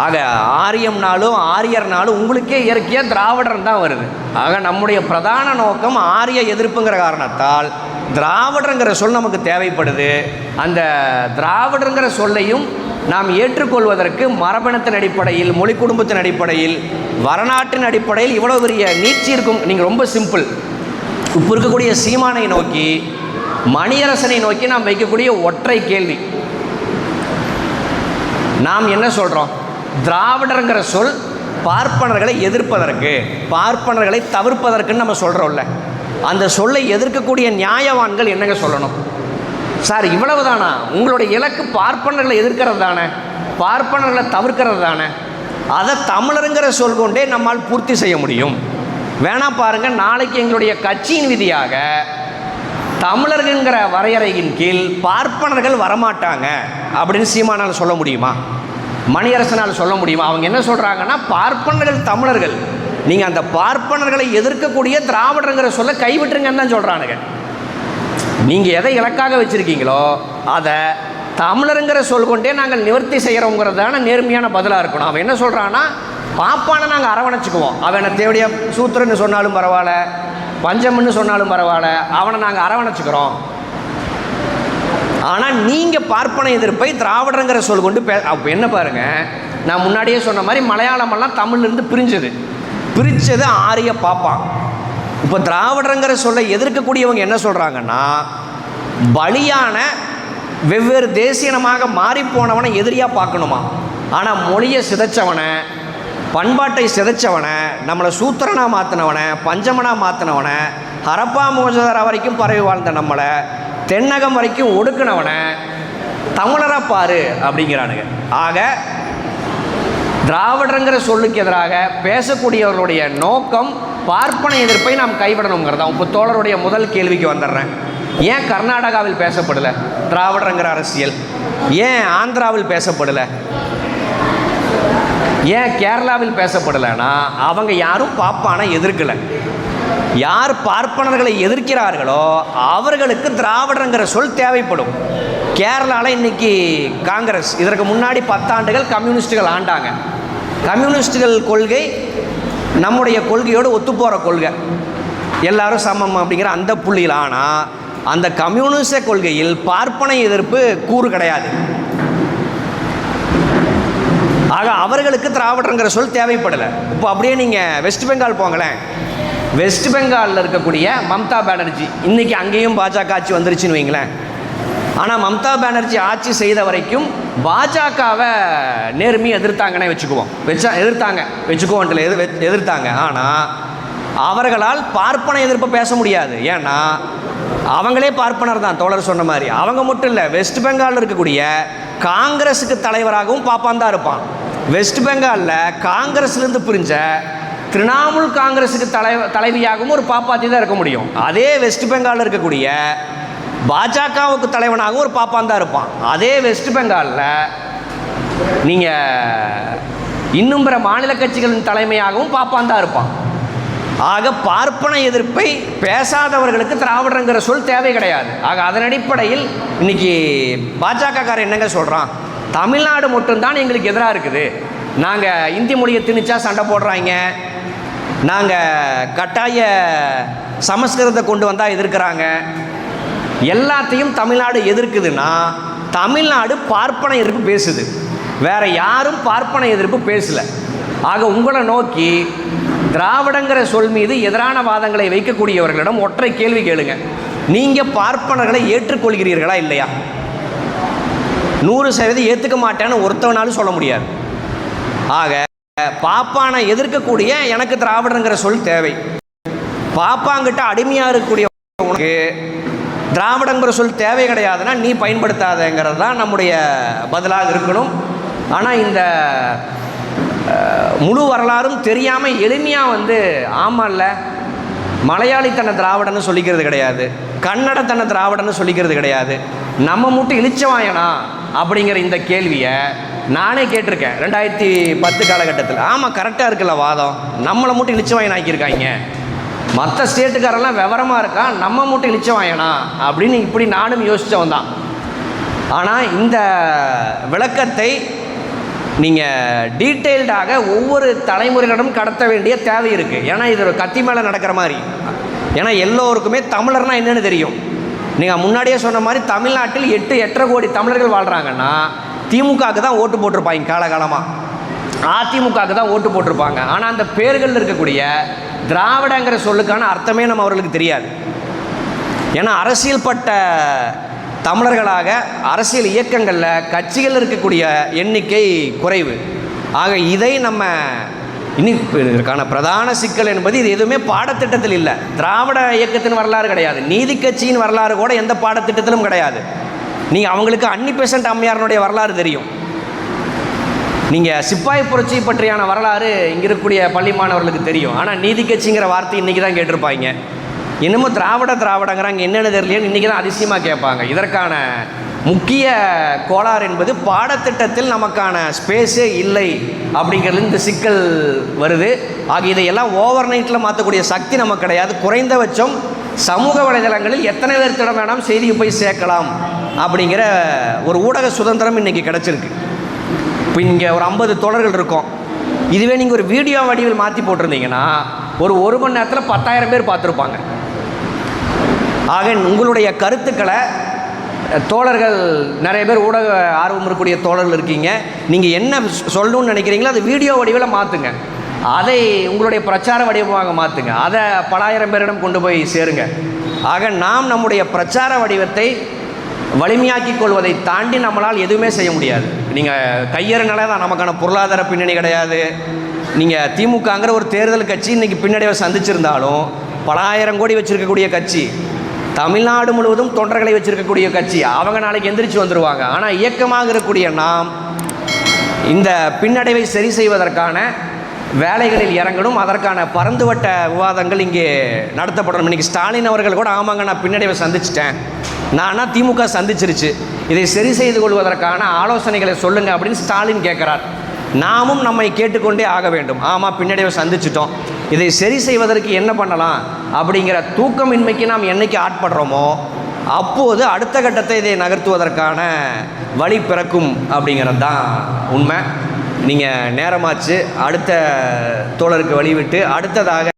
ஆக ஆரியம்னாலும் ஆரியர்னாலும் உங்களுக்கே இயற்கையாக திராவிடர் தான் வருது. ஆக நம்முடைய பிரதான நோக்கம் ஆரிய எதிர்ப்புங்கிற காரணத்தால் திராவிடங்கிற சொல் நமக்கு தேவைப்படுது. அந்த திராவிடங்கிற சொல்லையும் நாம் ஏற்றுக்கொள்வதற்கு மரபணத்தின் அடிப்படையில், மொழி குடும்பத்தின் அடிப்படையில், வரலாற்றின் அடிப்படையில் இவ்வளோ பெரிய நீட்சி இருக்கும். நீங்கள் ரொம்ப சிம்பிள். இப்போ இருக்கக்கூடிய சீமானை நோக்கி, மணியரசனை நோக்கி நாம் வைக்கக்கூடிய ஒற்றை கேள்வி, நாம் என்ன சொல்கிறோம்? திராவிடங்கிற சொல் பார்ப்பனர்களை எதிர்ப்பதற்கு, பார்ப்பனர்களை தவிர்ப்பதற்குன்னு நம்ம சொல்கிறோம்ல. அந்த சொல்லை எதிர்க்கக்கூடிய நியாயவான்கள் என்னங்க சொல்லணும்? சார் இவ்வளவு தானா? உங்களுடைய இலக்கு பார்ப்பனர்களை எதிர்க்கிறது தானே, பார்ப்பனர்களை தவிர்க்கிறது தானே. அதை தமிழருங்கிற சொல் கொண்டே நம்மால் பூர்த்தி செய்ய முடியும். வேணா பாருங்கள், நாளைக்கு எங்களுடைய கட்சியின் விதியாக தமிழர்கள்ங்கிற வரையறையின் கீழ் பார்ப்பனர்கள் வரமாட்டாங்க அப்படின்னு சீமானால் சொல்ல முடியுமா? மணியரசனால் சொல்ல முடியுமா? அவங்க என்ன சொல்கிறாங்கன்னா, பார்ப்பனர்கள் தமிழர்கள், நீங்கள் அந்த பார்ப்பனர்களை எதிர்க்கக்கூடிய திராவிடங்கிற சொல்ல கைவிட்டுருங்கன்னு தான் சொல்கிறானுங்க. நீங்கள் எதை இலக்காக வச்சுருக்கீங்களோ அதை தமிழருங்கிற சொல் கொண்டே நாங்கள் நிவர்த்தி செய்கிறோங்கிறதான நேர்மையான பதிலாக இருக்கணும். அவன் என்ன சொல்கிறான்னா, பாப்பானை நாங்கள் அரவணைச்சிக்குவோம், அவனை தேவடியா சூத்திரன்னு சொன்னாலும் பரவாயில்ல, பஞ்சம்னு சொன்னாலும் பரவாயில்ல, அவனை நாங்கள் அரவணைச்சிக்கிறோம். ஆனால் நீங்கள் பார்ப்பன எதிர்ப்பை திராவிடங்கிற சொல் கொண்டு அப்போ என்ன பாருங்கள், நான் முன்னாடியே சொன்ன மாதிரி மலையாளமெல்லாம் தமிழ்லேருந்து பிரித்தது ஆரிய பாப்பான். இப்போ திராவிடங்கிற சொல்லை எதிர்க்கக்கூடியவங்க என்ன சொல்கிறாங்கன்னா, பலியான வெவ்வேறு தேசியனமாக மாறிப்போனவனை எதிரியாக பார்க்கணுமா? ஆனால் மொழியை சிதைச்சவனை, பண்பாட்டை சிதைச்சவனை, நம்மளை சூத்திரனாக மாற்றினவனை, பஞ்சமனாக மாற்றினவனை, ஹரப்பா மோஜதாரா வரைக்கும் பரவி வாழ்ந்த நம்மளை தென்னகம் வரைக்கும் ஒடுக்கினவனை தமிழராக பாரு அப்படிங்கிறானுங்க. ஆக திராவிடங்கிற சொல்லுக்கு எதிராக பேசக்கூடியவர்களுடைய நோக்கம் பார்ப்பன எதிர்ப்பை நாம் கைவிடணுங்கிறதா. இப்போ தோழருடைய முதல் கேள்விக்கு வந்துடுறேன். ஏன் கர்நாடகாவில் பேசப்படலை திராவிடங்கிற அரசியல்? ஏன் ஆந்திராவில் பேசப்படலை? ஏன் கேரளாவில் பேசப்படலைன்னா, அவங்க யாரும் பாப்பானை எதிர்க்கலை. யார் பார்ப்பனர்களை எதிர்க்கிறார்களோ அவர்களுக்கு திராவிடங்கிற சொல் தேவைப்படும். கேரளாவில் இன்றைக்கி காங்கிரஸ், இதற்கு முன்னாடி 10 ஆண்டுகள் கம்யூனிஸ்டுகள் ஆண்டாங்க. கம்யூனிஸ்டுகள் கொள்கை நம்முடைய கொள்கையோடு ஒத்துப்போகிற கொள்கை, எல்லாரும் சமம் அப்படிங்கிற அந்த புள்ளியில். ஆனால் அந்த கம்யூனிச கொள்கையில் பார்ப்பனை எதிர்ப்பு கூறு கிடையாது. ஆக அவர்களுக்கு திராவிடங்கிற சொல் தேவைப்படலை. இப்போ அப்படியே நீங்கள் வெஸ்ட் பெங்கால் போங்களேன். வெஸ்ட் பெங்காலில் இருக்கக்கூடிய மம்தா பானர்ஜி, இன்றைக்கி அங்கேயும் பாஜக ஆட்சி வந்துருச்சுன்னு வைங்களேன். ஆனால் மம்தா பானர்ஜி ஆட்சி செய்த வரைக்கும் பாஜகவை நேர்மையை எதிர்த்தாங்கன்னே எதிர்த்தாங்க. ஆனால் அவர்களால் பார்ப்பன எதிர்ப்பை பேச முடியாது. ஏன்னா அவங்களே பார்ப்பனர் தான், தோழர் சொன்ன மாதிரி. அவங்க மட்டும் இல்லை, வெஸ்ட் பெங்காலில் இருக்கக்கூடிய காங்கிரஸுக்கு தலைவராகவும் பாப்பான் தான் இருப்பான். வெஸ்ட் பெங்காலில் காங்கிரஸ்லேருந்து பிரிஞ்ச திரிணாமுல் காங்கிரஸுக்கு தலைவியாகவும் ஒரு பாப்பாத்தி தான் இருக்க முடியும். அதே வெஸ்ட் பெங்காலில் இருக்கக்கூடிய பாஜகவுக்கு தலைவனாகவும் ஒரு பாப்பான் தான் இருப்பான். அதே வெஸ்ட் பெங்காலில் நீங்கள் இன்னும் பிற மாநில கட்சிகளின் தலைமையாகவும் பாப்பான் தான் இருப்பான். ஆக பார்ப்பன எதிர்ப்பை பேசாதவர்களுக்கு திராவிடங்கிற சொல் தேவை கிடையாது. ஆக அதன் அடிப்படையில் இன்னைக்கு பாஜகக்காரர் என்னங்க சொல்கிறான், தமிழ்நாடு மட்டும்தான் எங்களுக்கு எதிராக இருக்குது, நாங்கள் இந்தி மொழியை திணிச்சா சண்டை போடுறாங்க, நாங்கள் கட்டாய சமஸ்கிருதத்தை கொண்டு வந்தால் எதிர்க்கிறாங்க, எல்லாத்தையும் தமிழ்நாடு எதிர்க்குதுன்னா தமிழ்நாடு பார்ப்பன எதிர்ப்பு பேசுது, வேற யாரும் பார்ப்பன எதிர்ப்பு பேசலை. ஆக உங்களை நோக்கி திராவிடங்கிற சொல் மீது எதிரான வாதங்களை வைக்கக்கூடியவர்களிடம் ஒற்றை கேள்வி கேளுங்க, நீங்கள் பார்ப்பனர்களை ஏற்றுக்கொள்கிறீர்களா இல்லையா? 100% ஏற்றுக்க மாட்டேன்னு ஒருத்தவனாலும் சொல்ல முடியாது. ஆக பாப்பானை எதிர்க்கக்கூடிய எனக்கு திராவிடங்கிற சொல் தேவை. பாப்பாங்கிட்ட அடிமையாக இருக்கக்கூடிய உனக்கு திராவிடங்கிற சொல் தேவை கிடையாதுன்னா நீ பயன்படுத்தாதங்கிறது தான் நம்முடைய பதிலாக இருக்கணும். ஆனால் இந்த முழு வரலாறும் தெரியாமல் எளிமையாக ஆமாம்ல, மலையாளி தன்னை திராவிடன்னு சொல்லிக்கிறது கிடையாது, கன்னட தன்னை திராவிடன்னு சொல்லிக்கிறது கிடையாது, நம்ம மட்டும் இழிச்சவாயனா அப்படிங்கிற இந்த கேள்வியை நானே கேட்டிருக்கேன் 2010 காலகட்டத்தில். ஆமாம், கரெக்டாக இருக்குல்ல வாதம், நம்மளை மட்டும் இழிச்சவாயன் ஆக்கியிருக்காங்க, மற்ற ஸ்டேட்டுக்காரெல்லாம் விவரமாக இருக்கா, நம்ம மட்டும் இழிச்சவாயனா அப்படின்னு இப்படி நானும் யோசித்தவன் தான். ஆனால் இந்த விளக்கத்தை நீங்கள் டீட்டெயில்டாக ஒவ்வொரு தலைமுறையினரும் கடத்த வேண்டிய தேவை இருக்குது. ஏன்னா இது ஒரு கத்தி மேலே நடக்கிற மாதிரி. ஏன்னா எல்லோருக்குமே தமிழர்னால் என்னென்னு தெரியும். நீங்கள் முன்னாடியே சொன்ன மாதிரி தமிழ்நாட்டில் 8.5 கோடி தமிழர்கள் வாழ்கிறாங்கன்னா திமுகவுக்கு தான் ஓட்டு போட்டிருப்பாங்க காலகாலமாக, அதிமுகவுக்கு தான் ஓட்டு போட்டிருப்பாங்க. ஆனால் அந்த பேர்களில் இருக்கக்கூடிய திராவிடங்கிற சொல்லுக்கான அர்த்தமே நம்ம அவர்களுக்கு தெரியாது. ஏன்னா அரசியல் பட்ட தமிழர்களாக அரசியல் இயக்கங்களில் கட்சிகள் இருக்கக்கூடிய எண்ணிக்கை குறைவு. ஆக இதை நம்ம இதற்கான பிரதான சிக்கல் என்பது இது எதுவுமே பாடத்திட்டத்தில் இல்லை. திராவிட இயக்கத்தின் வரலாறு கிடையாது, நீதி கட்சியின் வரலாறு கூட எந்த பாடத்திட்டத்திலும் கிடையாது. நீங்கள் அவங்களுக்கு அன்னி பெசன்ட் அம்மையாரனுடைய வரலாறு தெரியும், நீங்கள் சிப்பாய் புரட்சி பற்றியான வரலாறு இங்கே இருக்கக்கூடிய பள்ளி மாணவர்களுக்கு தெரியும். ஆனால் நீதி கட்சிங்கிற வார்த்தை இன்றைக்கி தான் கேட்டிருப்பாங்க. இன்னமும் திராவிடங்கிறாங்க என்னென்னு தெரியலையேன்னு இன்றைக்கி தான் அதிசயமாக கேட்பாங்க. இதற்கான முக்கிய கோளாறு என்பது பாடத்திட்டத்தில் நமக்கான ஸ்பேஸே இல்லை அப்படிங்கிறது இந்த சிக்கல் வருது. ஆக இதையெல்லாம் ஓவர் நைட்டில் மாற்றக்கூடிய சக்தி நமக்கு கிடையாது. குறைந்தபட்சம் சமூக வலைதளங்களில் எத்தனை பேர்த்திடம் வேணாம் செய்தியை போய் சேர்க்கலாம் அப்படிங்கிற ஒரு ஊடக சுதந்திரம் இன்றைக்கி கிடச்சிருக்கு. இப்போ இங்கே ஒரு 50 தோழர்கள் இருக்கோம், இதுவே நீங்கள் ஒரு வீடியோ வடிவில் மாற்றி போட்டிருந்தீங்கன்னா ஒரு மணி நேரத்தில் 10,000 பேர் பார்த்துருப்பாங்க. ஆக உங்களுடைய கருத்துக்களை தோழர்கள் நிறைய பேர் ஊடக ஆர்வம் இருக்கக்கூடிய தோழர்கள் இருக்கீங்க, நீங்கள் என்ன சொல்லணும்னு நினைக்கிறீங்களோ அதை வீடியோ வடிவில் மாற்றுங்க, அதை உங்களுடைய பிரச்சார வடிவமாக மாற்றுங்க, அதை பலாயிரம் பேரிடம் கொண்டு போய் சேருங்க. ஆக நாம் நம்முடைய பிரச்சார வடிவத்தை வலிமையாக்கி கொள்வதை தாண்டி நம்மளால் எதுவுமே செய்ய முடியாது. நீங்கள் கையறுனாலே தான் நமக்கான பொருளாதார பின்னணி கிடையாது. நீங்கள் திமுகங்கிற ஒரு தேர்தல் கட்சி இன்றைக்கி பின்னடைவை சந்திச்சிருந்தாலும் பல ஆயிரம் கோடி வச்சுருக்கக்கூடிய கட்சி, தமிழ்நாடு முழுவதும் தொண்டர்களை வச்சுருக்கக்கூடிய கட்சி, அவங்க நாளைக்கு எந்திரிச்சு வந்துடுவாங்க. ஆனால் இயக்கமாக இருக்கக்கூடிய நாம் இந்த பின்னடைவை சரி செய்வதற்கான வேலைகளில் இறங்கணும். அதற்கான பரந்துவட்ட விவாதங்கள் இங்கே நடத்தப்படணும். இன்றைக்கி ஸ்டாலின் அவர்கள் கூட ஆமாங்க நான் பின்னடைவை சந்திச்சிட்டேன், நானா திமுக சந்திச்சிருச்சு, இதை சரி செய்து கொள்வதற்கான ஆலோசனைகளை சொல்லுங்கள் அப்படின்னு ஸ்டாலின் கேட்குறார். நாமும் நம்மை கேட்டுக்கொண்டே ஆக வேண்டும். ஆமாம் பின்னடைவை சந்திச்சிட்டோம், இதை சரி செய்வதற்கு என்ன பண்ணலாம் அப்படிங்கிற தூக்கமின்மைக்கு நாம் என்னைக்கு ஆட்படுறோமோ அப்போது அடுத்த கட்டத்தை இதை நகர்த்துவதற்கான வழி பிறக்கும் அப்படிங்கிறது தான் உண்மை. நீங்கள் நேரமாச்சு, அடுத்த தோழருக்கு வழிவிட்டு அடுத்ததாக